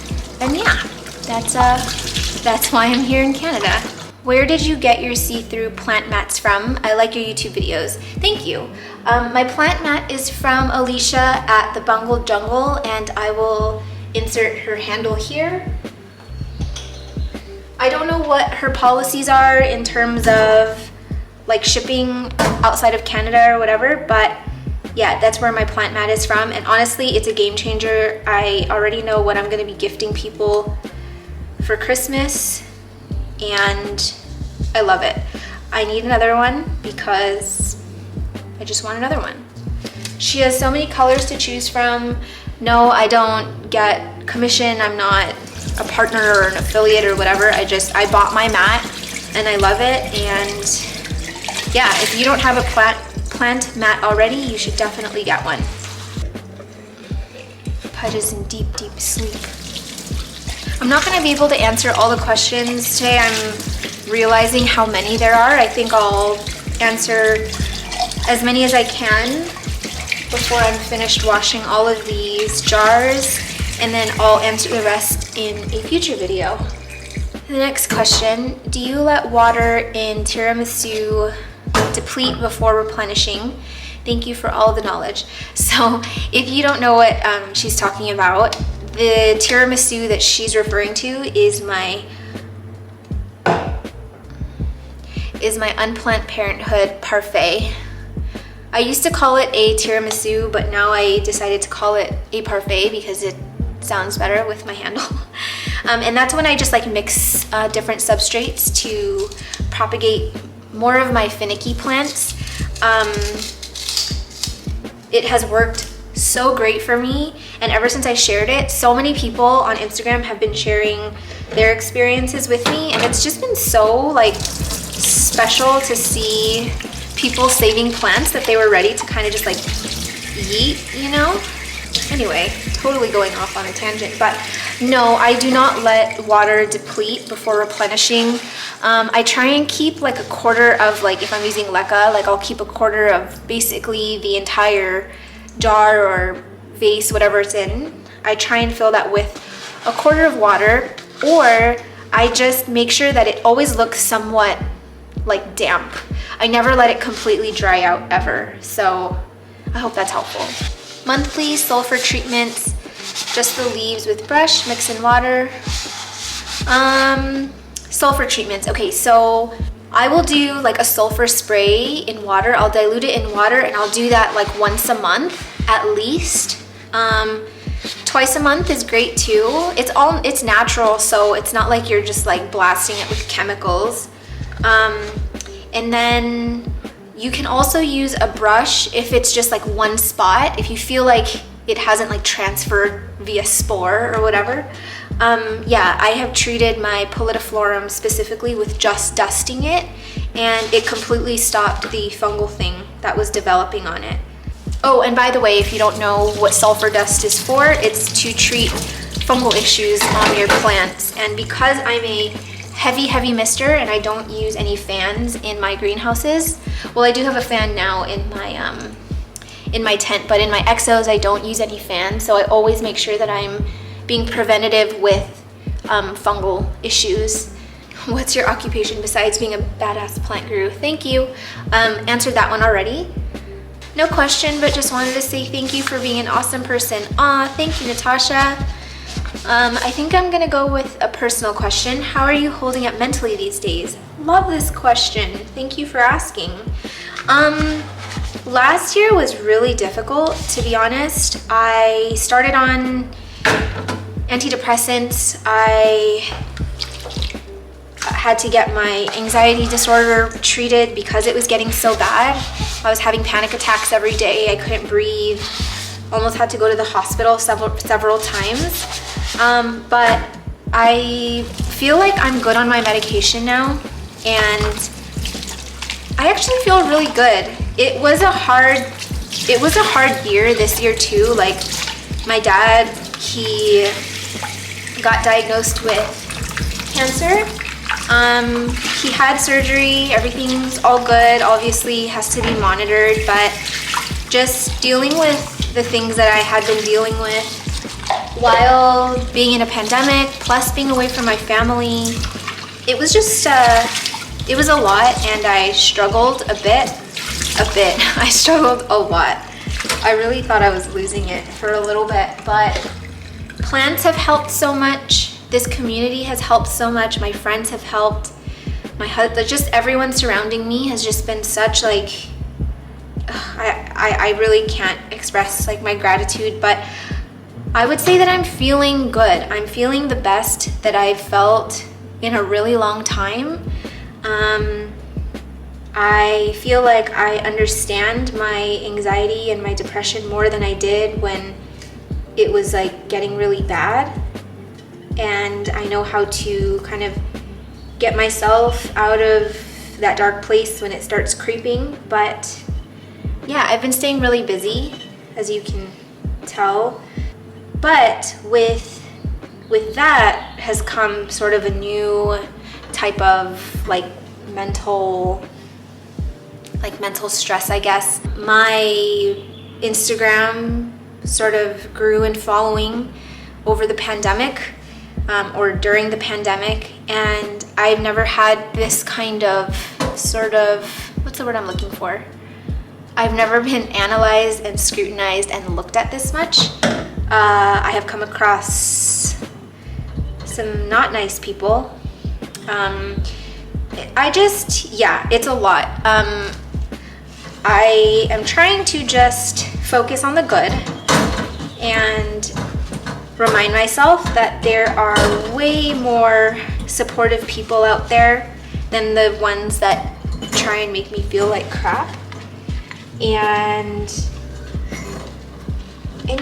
And yeah, that's why I'm here in Canada. Where did you get your see-through plant mats from? I like your YouTube videos. Thank you. My plant mat is from Alicia at the Bungle Jungle, and I will insert her handle here. I don't know what her policies are in terms of like shipping outside of Canada or whatever, but yeah, that's where my plant mat is from. And honestly, it's a game changer. I already know what I'm gonna be gifting people for Christmas, and I love it. I need another one because I just want another one. She has so many colors to choose from. No, I don't get commission. I'm not a partner or an affiliate or whatever. I bought my mat and I love it. And yeah, if you don't have a plant mat already, you should definitely get one. Pudge is in deep, deep sleep. I'm not gonna be able to answer all the questions today. I'm realizing how many there are. I think I'll answer as many as I can before I'm finished washing all of these jars, and then I'll answer the rest in a future video. The next question, do you let water in tiramisu deplete before replenishing? Thank you for all the knowledge. So if you don't know what she's talking about, the tiramisu that she's referring to is my Unplanned Parenthood parfait. I used to call it a tiramisu, but now I decided to call it a parfait because it sounds better with my handle. And that's when I just like mix different substrates to propagate more of my finicky plants. It has worked so great for me, and ever since I shared it, so many people on Instagram have been sharing their experiences with me, and it's just been so like special to see people saving plants that they were ready to kind of just like yeet, you know? Anyway, totally going off on a tangent, but no, I do not let water deplete before replenishing. I try and keep like a quarter of, like if I'm using leca, like I'll keep a quarter of basically the entire jar or vase, whatever it's in. I try and fill that with a quarter of water, or I just make sure that it always looks somewhat like damp. I never let it completely dry out ever. So I hope that's helpful. Monthly sulfur treatments, just the leaves with brush, mix in water. Sulfur treatments. Okay, so I will do like a sulfur spray in water. I'll dilute it in water, and I'll do that like once a month at least. Twice a month is great too. It's natural, so it's not like you're just like blasting it with chemicals. And then you can also use a brush if it's just like one spot, if you feel like it hasn't like transferred via spore or whatever. Yeah, I have treated my Polydiflorum specifically with just dusting it, and it completely stopped the fungal thing that was developing on it. Oh, and by the way, if you don't know what sulfur dust is for, it's to treat fungal issues on your plants. And because I'm a heavy mister and I don't use any fans in my greenhouses, well, I do have a fan now in my tent, but in my exos I don't use any fans, so I always make sure that I'm being preventative with fungal issues. What's your occupation besides being a badass plant guru? Thank you. Answered that one already. No question, but just wanted to say thank you for being an awesome person. Aw, thank you, Natasha. I think I'm gonna go with a personal question. How are you holding up mentally these days? Love this question. Thank you for asking. Last year was really difficult, to be honest. I started on antidepressants. I had to get my anxiety disorder treated because it was getting so bad. I was having panic attacks every day. I couldn't breathe. Almost had to go to the hospital several times. But I feel like I'm good on my medication now, and I actually feel really good. It was a hard year this year too. Like, my dad, he got diagnosed with cancer. He had surgery, everything's all good, obviously has to be monitored, but just dealing with the things that I had been dealing with while being in a pandemic, plus being away from my family, it was just, it was a lot, and I struggled a bit. I struggled a lot. I really thought I was losing it for a little bit, but plants have helped so much. This community has helped so much. My friends have helped. My husband, just everyone surrounding me has just been such like, I really can't express like my gratitude, but I would say that I'm feeling good. I'm feeling the best that I've felt in a really long time. I feel like I understand my anxiety and my depression more than I did when it was like getting really bad. And I know how to kind of get myself out of that dark place when it starts creeping. But yeah, I've been staying really busy, as you can tell. But with that has come sort of a new type of like mental stress, I guess. My Instagram sort of grew in following over the pandemic, or during the pandemic, and I've never had this kind of sort of, what's the word I'm looking for? I've never been analyzed and scrutinized and looked at this much. I have come across some not nice people. It's a lot. I am trying to just focus on the good and remind myself that there are way more supportive people out there than the ones that try and make me feel like crap. And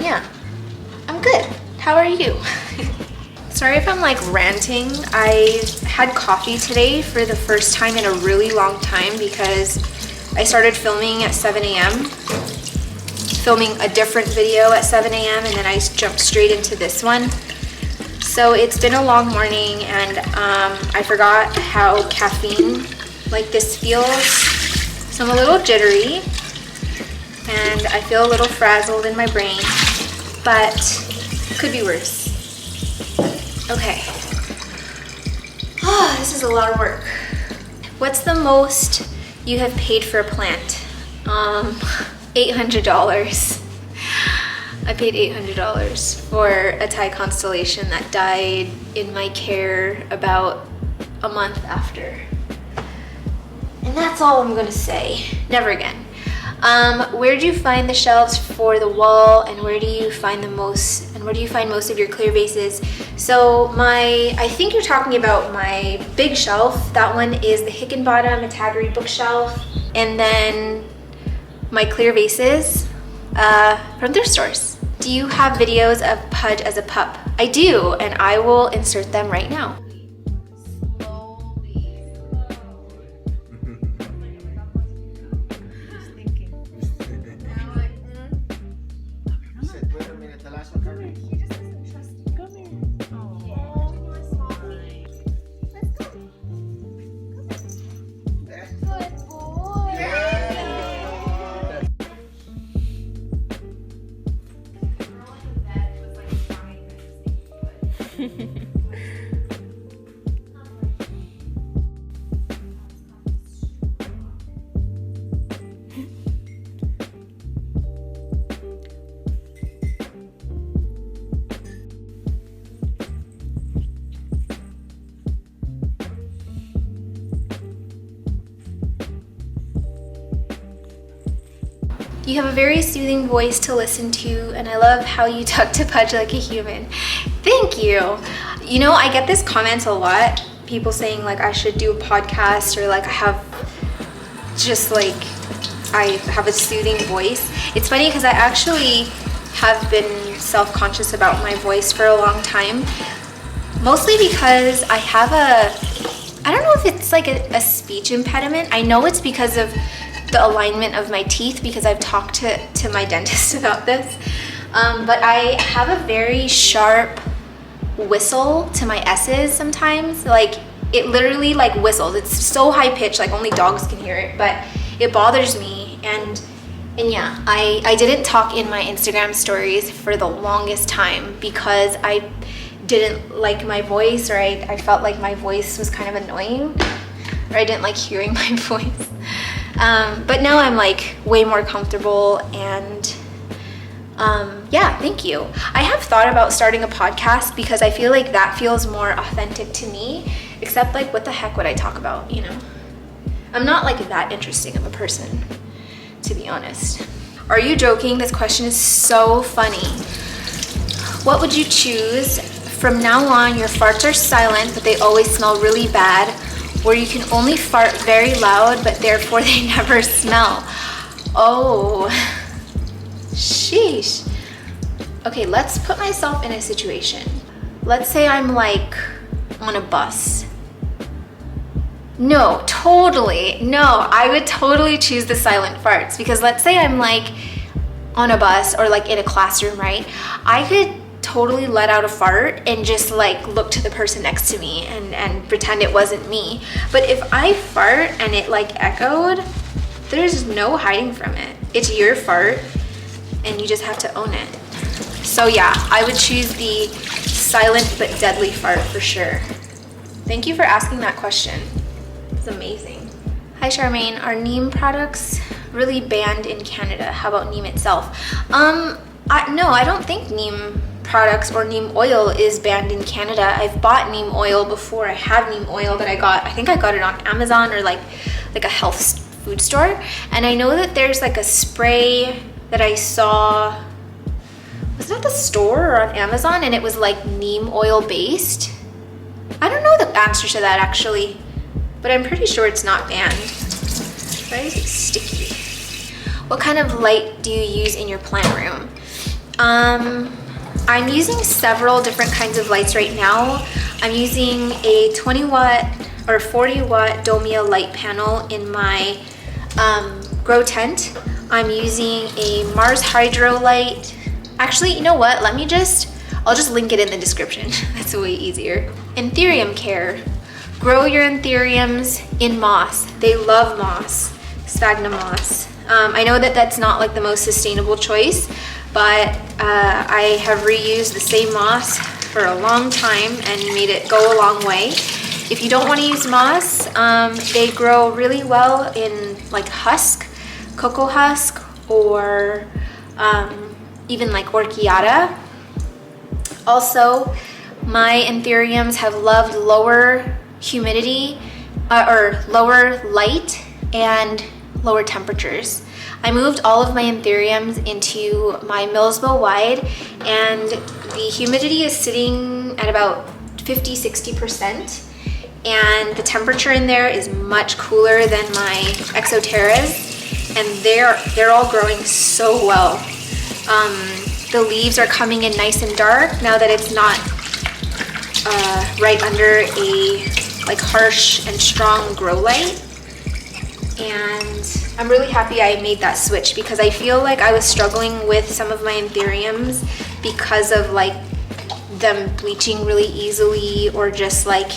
yeah, I'm good. How are you? Sorry if I'm like ranting. I had coffee today for the first time in a really long time because I started filming at 7 a.m. filming a different video at 7 a.m. and then I jumped straight into this one. So it's been a long morning, and I forgot how caffeine like this feels. So I'm a little jittery and I feel a little frazzled in my brain, but it could be worse. Okay. Oh, this is a lot of work. What's the most you have paid for a plant? $800. I paid $800 for a Thai constellation that died in my care about a month after. And that's all I'm gonna say. Never again. Where do you find the shelves for the wall, and where do you find most of your clear vases? So I think you're talking about my big shelf. That one is the Hickenbottom Atagri bookshelf, and then my clear vases from thrift stores. Do you have videos of Pudge as a pup? I do, and I will insert them right now. You have a very soothing voice to listen to, and I love how you talk to Pudge like a human. Thank you. You know, I get this comment a lot. People saying like I should do a podcast, or like I have a soothing voice. It's funny because I actually have been self-conscious about my voice for a long time. Mostly because I have I don't know if it's like a speech impediment. I know it's because of the alignment of my teeth, because I've talked to my dentist about this. But I have a very sharp whistle to my S's sometimes. Like it literally like whistles. It's so high pitched, like only dogs can hear it, but it bothers me. And yeah, I didn't talk in my Instagram stories for the longest time because I didn't like my voice, or I felt like my voice was kind of annoying, or I didn't like hearing my voice. But now I'm like way more comfortable, and yeah, thank you. I have thought about starting a podcast because I feel like that feels more authentic to me, except like what the heck would I talk about, you know? I'm not like that interesting of a person, to be honest. Are you joking? This question is so funny. What would you choose? From now on, your farts are silent, but they always smell really bad, where you can only fart very loud, but therefore they never smell. Oh, sheesh. Okay, let's put myself in a situation. Let's say I'm like on a bus. No, totally. No, I would totally choose the silent farts, because let's say I'm like on a bus or like in a classroom, right? I could totally let out a fart and just like look to the person next to me and pretend it wasn't me. But if I fart and it like echoed, there's no hiding from it. It's your fart and you just have to own it. So yeah, I would choose the silent but deadly fart for sure. Thank you for asking that question. It's amazing. Hi Charmaine, are neem products really banned in Canada? How about neem itself? No, I don't think neem products or neem oil is banned in Canada. I've bought neem oil before. I have neem oil that I think I got it on Amazon or like a health food store. And I know that there's like a spray that I saw, was it at the store or on Amazon, and it was like neem oil based. I don't know the answer to that actually, but I'm pretty sure it's not banned. Why is it sticky? What kind of light do you use in your plant room? I'm using several different kinds of lights right now. I'm using a 20 watt or 40 watt Domia light panel in my grow tent. I'm using a Mars Hydro light. Actually, you know what? I'll just link it in the description. That's way easier. Anthurium care. Grow your anthuriums in moss. They love moss, sphagnum moss. I know that that's not like the most sustainable choice, but I have reused the same moss for a long time and made it go a long way. If you don't want to use moss, they grow really well in like husk, cocoa husk, or even like orchiata. Also, my anthuriums have loved lower humidity or lower light and lower temperatures. I moved all of my Anthuriums into my Millsbow wide, and the humidity is sitting at about 50–60%, and the temperature in there is much cooler than my Exoterras, and they're all growing so well. The leaves are coming in nice and dark now that it's not right under a like harsh and strong grow light. And I'm really happy I made that switch, because I feel like I was struggling with some of my Anthuriums because of like them bleaching really easily, or just like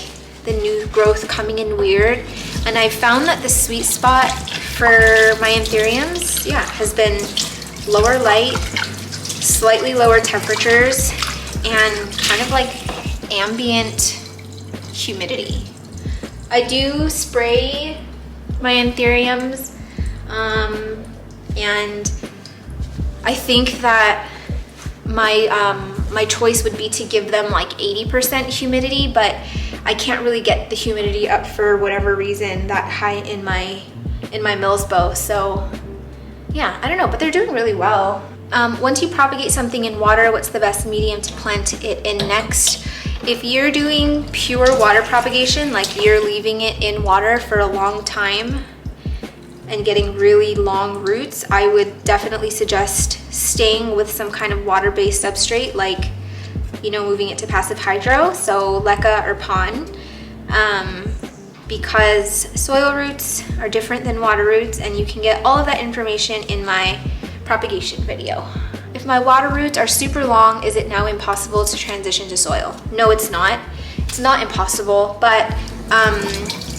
the new growth coming in weird. And I found that the sweet spot for my Anthuriums, has been lower light, slightly lower temperatures, and kind of like ambient humidity. I do spray my Anthuriums, and I think that my choice would be to give them like 80% humidity, but I can't really get the humidity up for whatever reason that high in my Millsbow. So yeah, I don't know, but they're doing really well. Once you propagate something in water, what's the best medium to plant it in next? If you're doing pure water propagation, like you're leaving it in water for a long time and getting really long roots, I would definitely suggest staying with some kind of water-based substrate, like, moving it to passive hydro, so leca or pond, because soil roots are different than water roots, and you can get all of that information in my propagation video. If my water roots are super long, is it now impossible to transition to soil? No, it's not. It's not impossible, but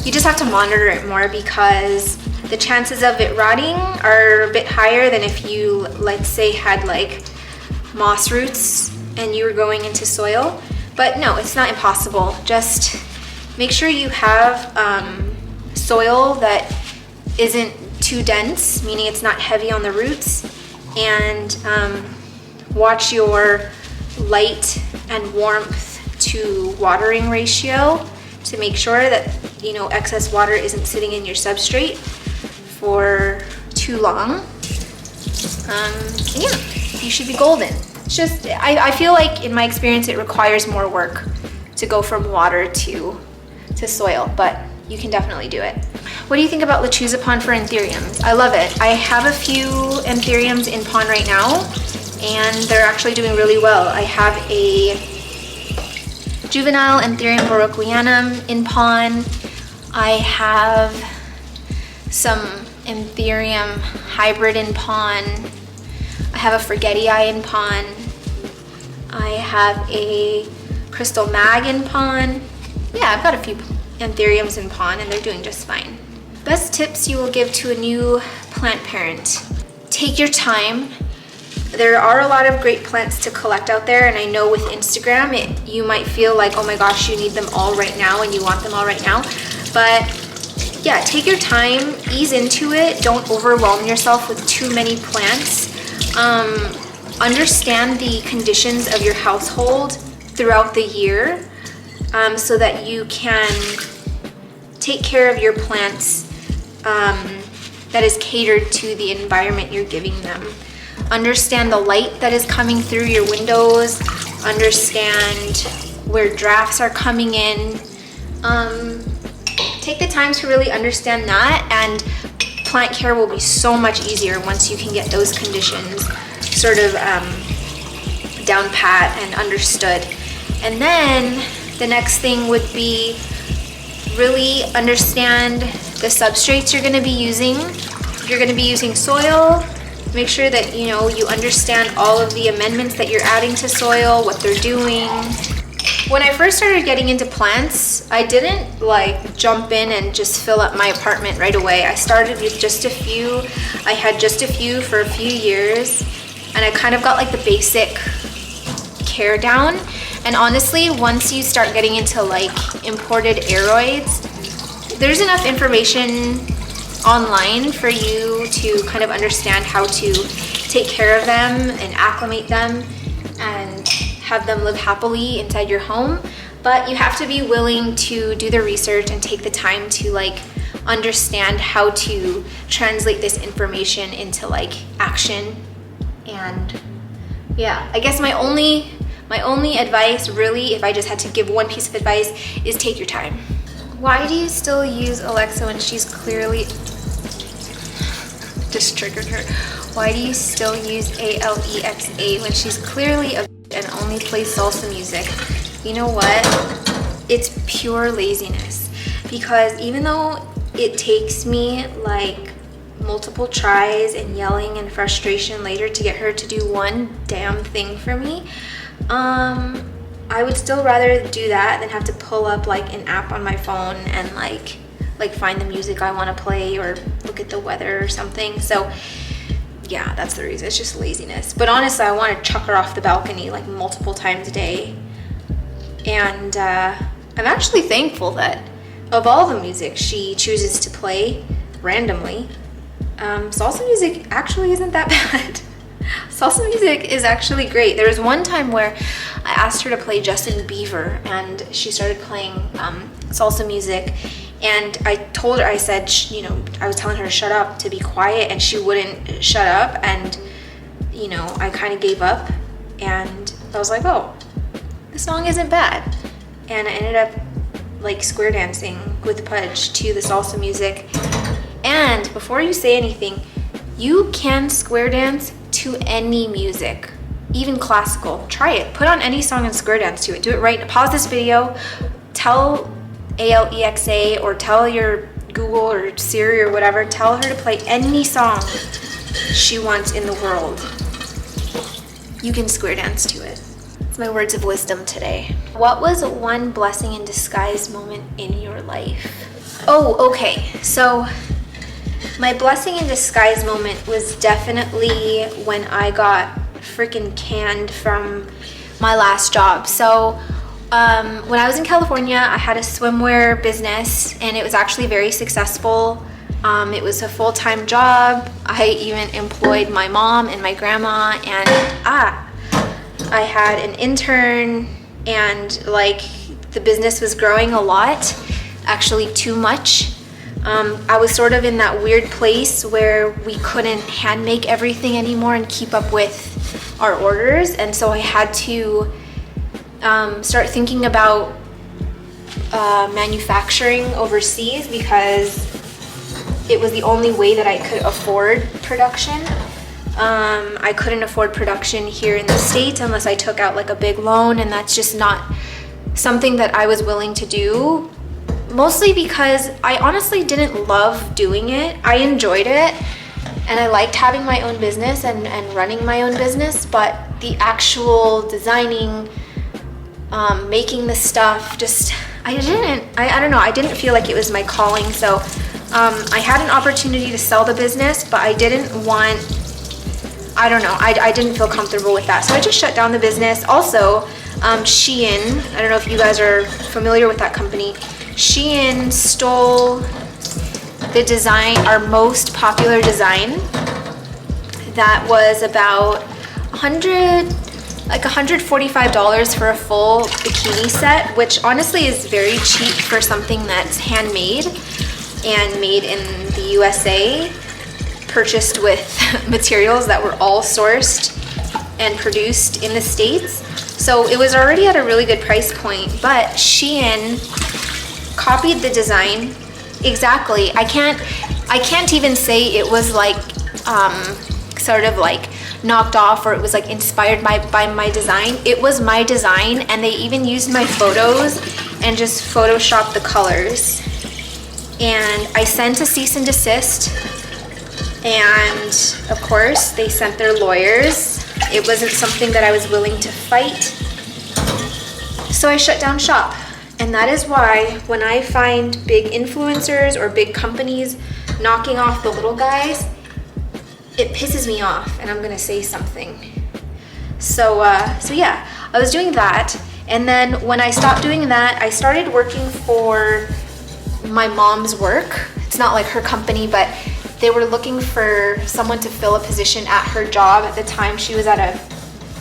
you just have to monitor it more, because the chances of it rotting are a bit higher than if you, let's say, had like moss roots and you were going into soil. But no, it's not impossible. Just make sure you have soil that isn't too dense, meaning it's not heavy on the roots, and watch your light and warmth to watering ratio to make sure that excess water isn't sitting in your substrate for too long. Yeah, you should be golden. It's just, I feel like in my experience it requires more work to go from water to soil, but you can definitely do it. What do you think about Lechuzapon for Anthuriums? I love it. I have a few Anthuriums in pond right now, and they're actually doing really well. I have a juvenile Anthurium baroquianum in pond. I have some Anthurium hybrid in pond. I have a Forgetii in pond. I have a Crystal Mag in pond. Yeah, I've got a few Anthuriums in pond, and they're doing just fine. Best tips you will give to a new plant parent. Take your time. There are a lot of great plants to collect out there, and I know with Instagram, you might feel like, oh my gosh, you need them all right now and you want them all right now. But yeah, take your time, ease into it. Don't overwhelm yourself with too many plants. Understand the conditions of your household throughout the year, so that you can take care of your plants that is catered to the environment you're giving them. Understand the light that is coming through your windows. Understand where drafts are coming in. Take the time to really understand that, and plant care will be so much easier once you can get those conditions sort of down pat and understood. And then the next thing would be really understand the substrates you're going to be using. If you're going to be using soil, make sure that you understand all of the amendments that you're adding to soil, what they're doing. When I first started getting into plants, I didn't like jump in and just fill up my apartment right away. I started with just a few. I had just a few for a few years, and I kind of got like the basic care down. And honestly, once you start getting into like imported aeroids, there's enough information online for you to kind of understand how to take care of them and acclimate them and have them live happily inside your home. But you have to be willing to do the research and take the time to like understand how to translate this information into like action. And yeah, I guess my only advice really, if I just had to give one piece of advice, is take your time. Why do you still use Alexa when she's clearly, just triggered her. Why do you still use Alexa when she's clearly a and only plays salsa music? You know what? It's pure laziness, because even though it takes me like multiple tries and yelling and frustration later to get her to do one damn thing for me, I would still rather do that than have to pull up like an app on my phone and like find the music I want to play or look at the weather or something. So yeah, that's the reason. It's just laziness. But honestly, I want to chuck her off the balcony like multiple times a day. And I'm actually thankful that of all the music she chooses to play randomly, salsa music actually isn't that bad. Salsa music is actually great. There was one time where I asked her to play Justin Bieber, and she started playing salsa music, and I told her, I said, you know, I was telling her to shut up, to be quiet, and she wouldn't shut up, and you know, I kind of gave up, and I was like, oh, the song isn't bad, and I ended up like square dancing with Pudge to the salsa music. And before you say anything, you can square dance to any music, even classical. Try it. Put on any song and square dance to it. Do it right. Pause this video. Tell Alexa or tell your Google or Siri or whatever, tell her to play any song she wants in the world. You can square dance to it. It's my words of wisdom today. What was one blessing in disguise moment in your life? Oh, okay. So my blessing in disguise moment was definitely when I got freaking canned from my last job. So when I was in California, I had a swimwear business, and it was actually very successful. It was a full-time job. I even employed my mom and my grandma, and I had an intern, and like the business was growing a lot, actually too much. I was sort of in that weird place where we couldn't hand make everything anymore and keep up with our orders, and so I had to start thinking about manufacturing overseas, because it was the only way that I could afford production. I couldn't afford production here in the States unless I took out like a big loan, and that's just not something that I was willing to do. Mostly because I honestly didn't love doing it. I enjoyed it, and I liked having my own business and running my own business, but the actual designing, making the stuff, just, I don't know, I didn't feel like it was my calling. So I had an opportunity to sell the business, but I didn't want, I don't know, I didn't feel comfortable with that. So I just shut down the business. Also, Shein, I don't know if you guys are familiar with that company. Shein stole the design, our most popular design, that was about $145 for a full bikini set, which honestly is very cheap for something that's handmade and made in the USA, purchased with materials that were all sourced and produced in the States. So it was already at a really good price point, but Shein copied the design exactly. I can't even say it was like sort of like knocked off, or it was like inspired by my design. It was my design, and they even used my photos and just photoshopped the colors. And I sent a cease and desist, and of course they sent their lawyers. It wasn't something that I was willing to fight, so I shut down shop. And that is why when I find big influencers or big companies knocking off the little guys, it pisses me off, and I'm gonna say something. So yeah, I was doing that, and then when I stopped doing that, I started working for my mom's work. It's not like her company, but they were looking for someone to fill a position at her job. At the time, she was at a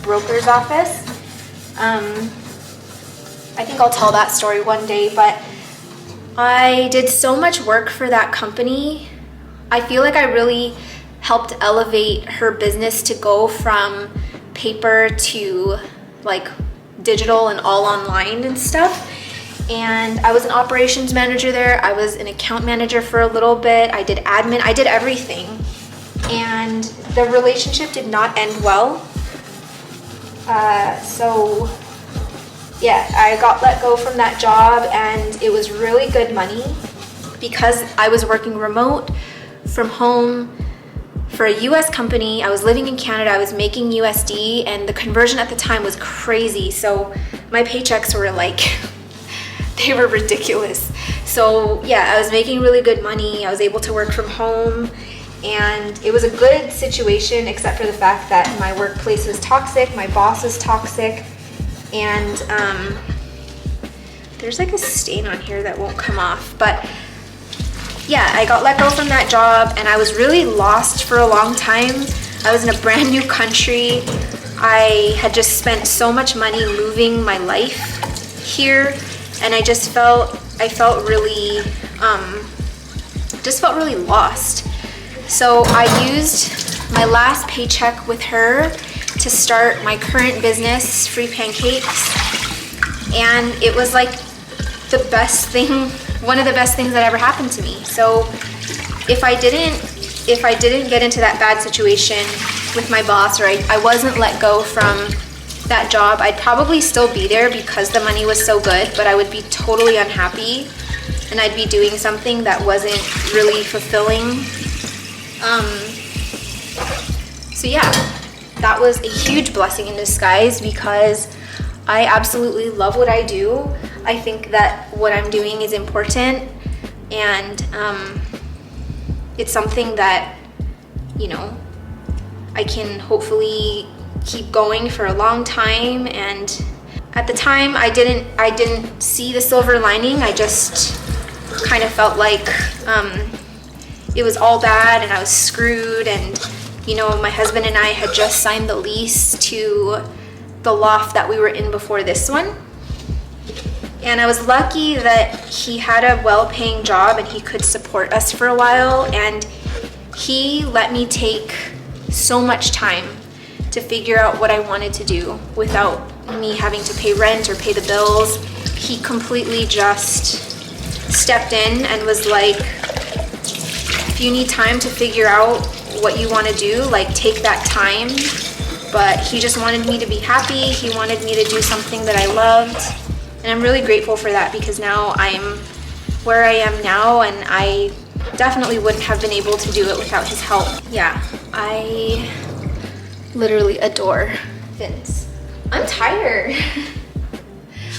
broker's office. I think I'll tell that story one day, but I did so much work for that company. I feel like I really helped elevate her business to go from paper to like digital and all online and stuff. And I was an operations manager there. I was an account manager for a little bit. I did admin, I did everything. And the relationship did not end well. So yeah, I got let go from that job, and it was really good money because I was working remote from home for a US company. I was living in Canada, I was making USD, and the conversion at the time was crazy. So my paychecks were like, they were ridiculous. So yeah, I was making really good money. I was able to work from home, and it was a good situation except for the fact that my workplace was toxic, my boss was toxic, and there's like a stain on here that won't come off. But yeah, I got let go from that job, and I was really lost for a long time. I was in a brand new country. I had just spent so much money moving my life here, and I felt really lost. So I used my last paycheck with her to start my current business, Free Pancakes, and it was like the best thing, one of the best things that ever happened to me. So if I didn't get into that bad situation with my boss, or I wasn't let go from that job, I'd probably still be there because the money was so good, but I would be totally unhappy, and I'd be doing something that wasn't really fulfilling. So yeah, that was a huge blessing in disguise because I absolutely love what I do. I think that what I'm doing is important, and it's something that, you know, I can hopefully keep going for a long time. And at the time I didn't see the silver lining. I just kind of felt like it was all bad and I was screwed. And you know, my husband and I had just signed the lease to the loft that we were in before this one, and I was lucky that he had a well-paying job and he could support us for a while, and he let me take so much time to figure out what I wanted to do without me having to pay rent or pay the bills. He completely just stepped in and was like, if you need time to figure out what you want to do, like, take that time. But he just wanted me to be happy. He wanted me to do something that I loved, and I'm really grateful for that because now I'm where I am now, and I definitely wouldn't have been able to do it without his help. Yeah, I literally adore Vince. I'm tired.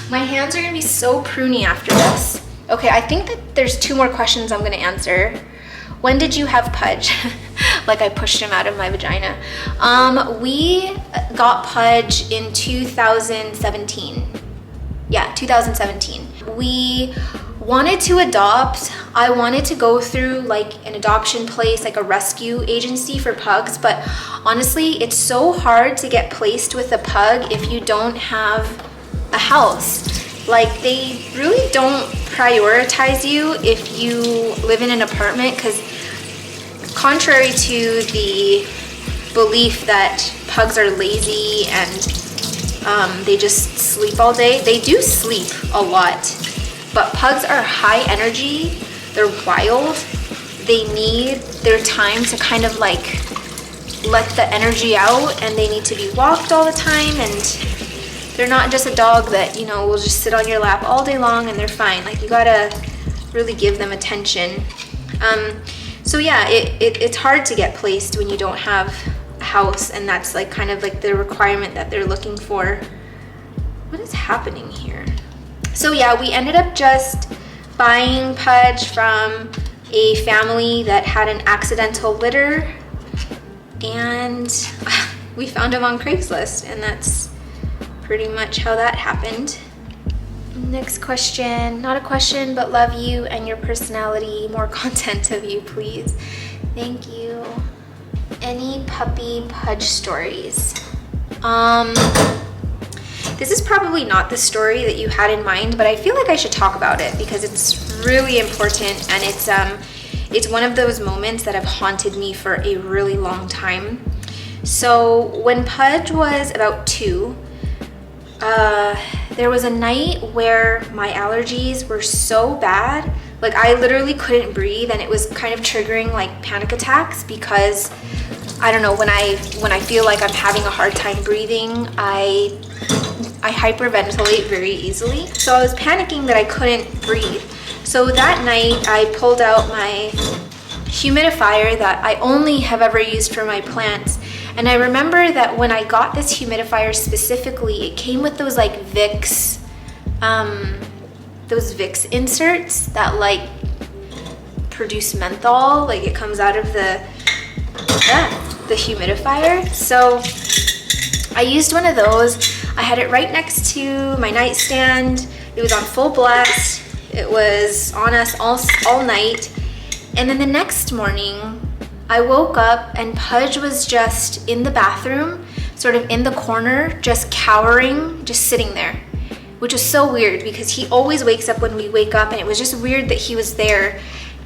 My hands are gonna be so pruny after this. Okay, I think that there's 2 more questions I'm gonna answer. When did you have Pudge? Like I pushed him out of my vagina. We got Pudge in 2017. Yeah, 2017. We wanted to adopt. I wanted to go through like an adoption place, like a rescue agency for pugs, but honestly, it's so hard to get placed with a pug if you don't have a house. Like, they really don't prioritize you if you live in an apartment, because contrary to the belief that pugs are lazy and they just sleep all day, they do sleep a lot, but pugs are high energy, they're wild, they need their time to kind of like let the energy out, and they need to be walked all the time, and they're not just a dog that, you know, will just sit on your lap all day long and they're fine. Like, you gotta really give them attention. So yeah, it's hard to get placed when you don't have a house, and that's like kind of like the requirement that they're looking for. What is happening here? So yeah, we ended up just buying Pudge from a family that had an accidental litter, and we found him on Craigslist, and that's pretty much how that happened. Next question, not a question, but love you and your personality. More content of you, please. Thank you. Any puppy Pudge stories? This is probably not the story that you had in mind, but I feel like I should talk about it because it's really important, and it's one of those moments that have haunted me for a really long time. So when Pudge was about 2, there was a night where my allergies were so bad, like I literally couldn't breathe, and it was kind of triggering like panic attacks, because I don't know, when I feel like I'm having a hard time breathing, I hyperventilate very easily. So I was panicking that I couldn't breathe. So that night I pulled out my humidifier that I only have ever used for my plants. And I remember that when I got this humidifier specifically, it came with those like Vicks, those Vicks inserts that like produce menthol, like it comes out of the humidifier. So I used one of those. I had it right next to my nightstand. It was on full blast. It was on us all night. And then the next morning, I woke up and Pudge was just in the bathroom, sort of in the corner, just cowering, just sitting there, which was so weird because he always wakes up when we wake up, and it was just weird that he was there.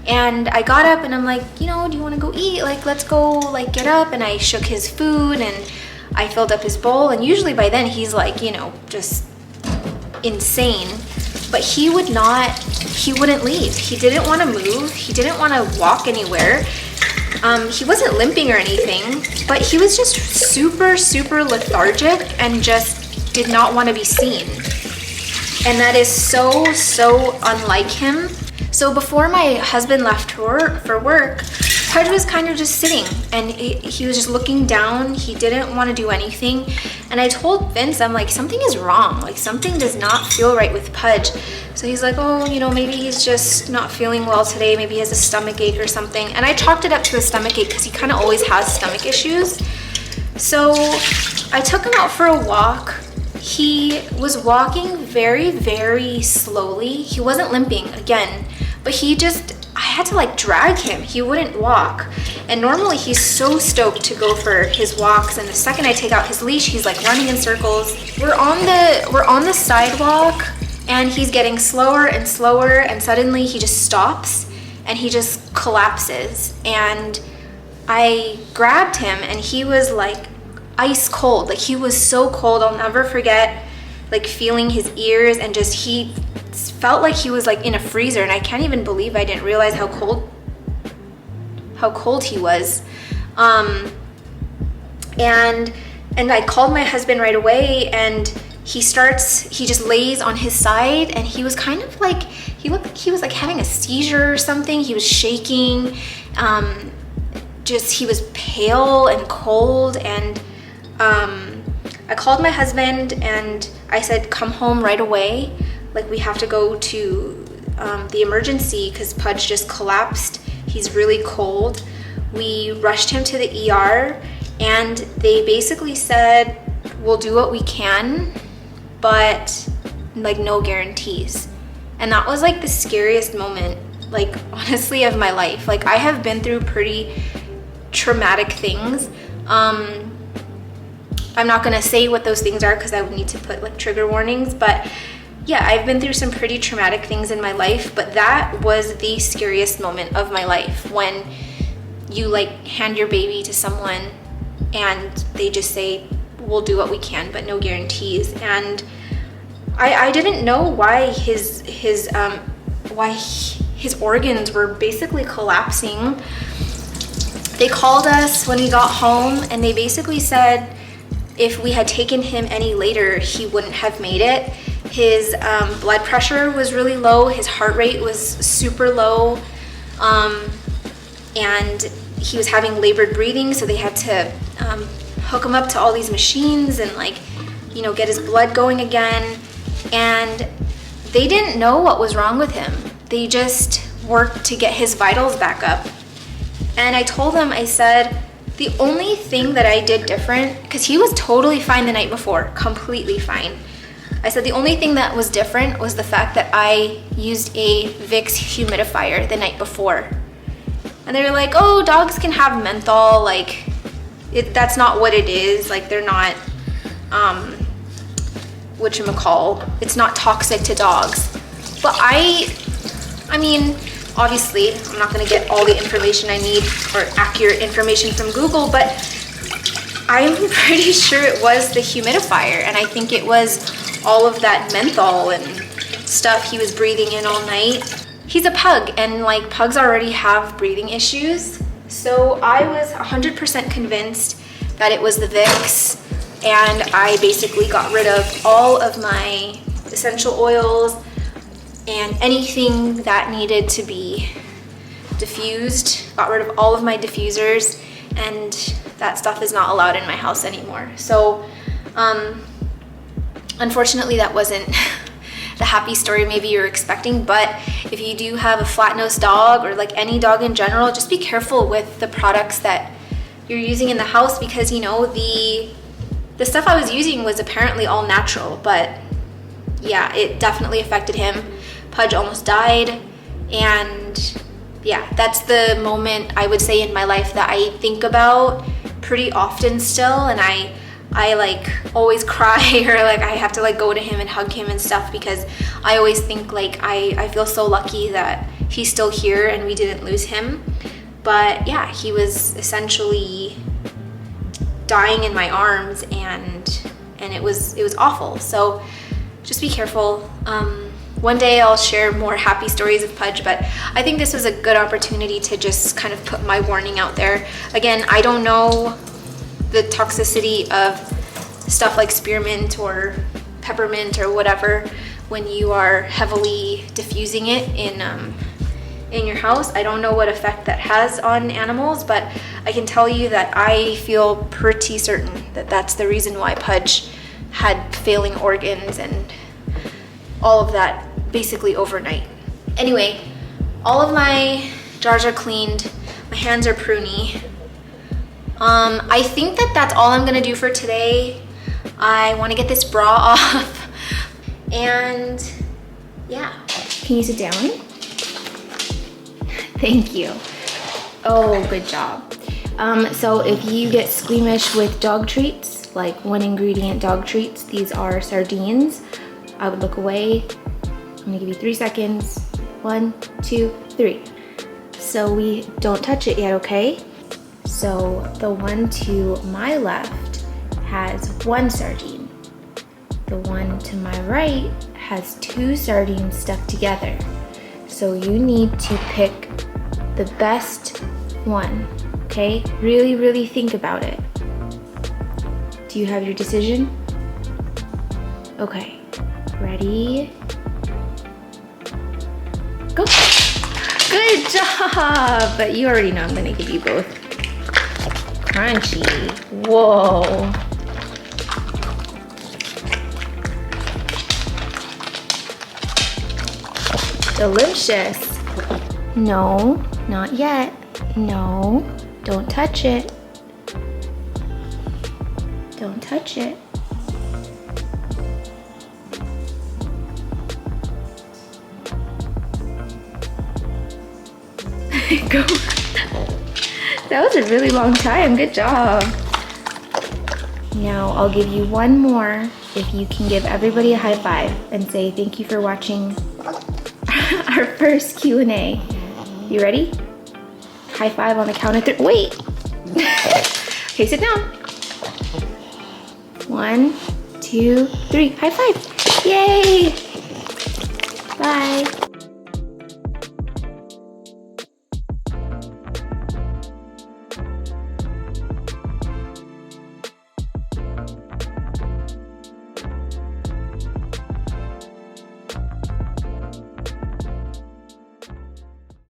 And I got up and I'm like, you know, do you want to go eat? Like, let's go, like, get up. And I shook his food and I filled up his bowl. And usually by then he's like, you know, just insane. But he wouldn't leave. He didn't want to move. He didn't want to walk anywhere. He wasn't limping or anything, but he was just super, super lethargic and just did not want to be seen. And that is so, so unlike him. So before my husband left for work, Pudge was kind of just sitting, and he was just looking down. He didn't want to do anything. And I told Vince, I'm like, something is wrong. Like, something does not feel right with Pudge. So he's like, oh, you know, maybe he's just not feeling well today. Maybe he has a stomach ache or something. And I chalked it up to a stomach ache because he kind of always has stomach issues. So I took him out for a walk. He was walking very, very slowly. He wasn't limping again, but I had to like drag him. He wouldn't walk. And normally he's so stoked to go for his walks. And the second I take out his leash, he's like running in circles. We're on the sidewalk, and he's getting slower and slower. And suddenly he just stops and he just collapses. And I grabbed him, and he was like ice cold. Like, he was so cold. I'll never forget like feeling his ears, and just he felt like he was like in a freezer. And I can't even believe I didn't realize how cold he was. And I called my husband right away, and he just lays on his side, and he was kind of like, he looked like he was like having a seizure or something. He was shaking. He was pale and cold. And I called my husband and I said, come home right away. Like, we have to go to the emergency because Pudge just collapsed. He's really cold. We rushed him to the ER, and they basically said, we'll do what we can, but like no guarantees. And that was like the scariest moment, like honestly, of my life. Like, I have been through pretty traumatic things. I'm not gonna say what those things are because I would need to put like trigger warnings, but yeah, I've been through some pretty traumatic things in my life, but that was the scariest moment of my life, when you like hand your baby to someone and they just say, we'll do what we can, but no guarantees. And I didn't know why his organs were basically collapsing. They called us when we got home, and they basically said if we had taken him any later, he wouldn't have made it. His blood pressure was really low. His heart rate was super low. And he was having labored breathing, so they had to hook him up to all these machines and like, you know, get his blood going again. And they didn't know what was wrong with him. They just worked to get his vitals back up. And I told them, I said, the only thing that I did different, because he was totally fine the night before, completely fine. I said the only thing that was different was the fact that I used a Vicks humidifier the night before. And they were like, oh, dogs can have menthol, like, that's not what it is. Like, they're not, whatchamacall, it's not toxic to dogs. But I I mean, obviously, I'm not gonna get all the information I need or accurate information from Google, but I'm pretty sure it was the humidifier, and I think it was all of that menthol and stuff he was breathing in all night. He's a pug, and like pugs already have breathing issues, so I was 100% convinced that it was the Vicks, and I basically got rid of all of my essential oils and anything that needed to be diffused. Got rid of all of my diffusers, and that stuff is not allowed in my house anymore. So unfortunately that wasn't the happy story maybe you're expecting, but if you do have a flat-nosed dog or like any dog in general, just be careful with the products that you're using in the house, because you know the stuff I was using was apparently all natural, but yeah, it definitely affected him. Pudge almost died, and yeah, that's the moment I would say in my life that I think about pretty often still, and I like always cry or like I have to like go to him and hug him and stuff, because I always think like I feel so lucky that he's still here and we didn't lose him. But yeah, he was essentially dying in my arms, and it was awful. So just be careful. One day I'll share more happy stories of Pudge, but I think this was a good opportunity to just kind of put my warning out there. Again, I don't know the toxicity of stuff like spearmint or peppermint or whatever when you are heavily diffusing it in your house. I don't know what effect that has on animals, but I can tell you that I feel pretty certain that that's the reason why Pudge had failing organs and all of that basically overnight. Anyway, all of my jars are cleaned. My hands are pruny. I think that that's all I'm gonna do for today. I wanna get this bra off. And yeah. Can you sit down? Thank you. Oh, good job. So if you get squeamish with dog treats, like one ingredient dog treats, these are sardines, I would look away. I'm gonna give you 3 seconds. 1, 2, 3. So we don't touch it yet, okay? So the one to my left has 1 sardine. The one to my right has 2 sardines stuck together. So you need to pick the best one, okay? Really, really think about it. Do you have your decision? Okay, ready? Go. Good job! But you already know I'm gonna give you both. Crunchy. Whoa. Delicious. No, not yet. No, don't touch it. Don't touch it. Go. That was a really long time. Good job. Now I'll give you one more if you can give everybody a high five and say thank you for watching our first Q&A. You ready? High five on the count of 3. Wait. Okay, sit down. 1, 2, 3. High five. Yay.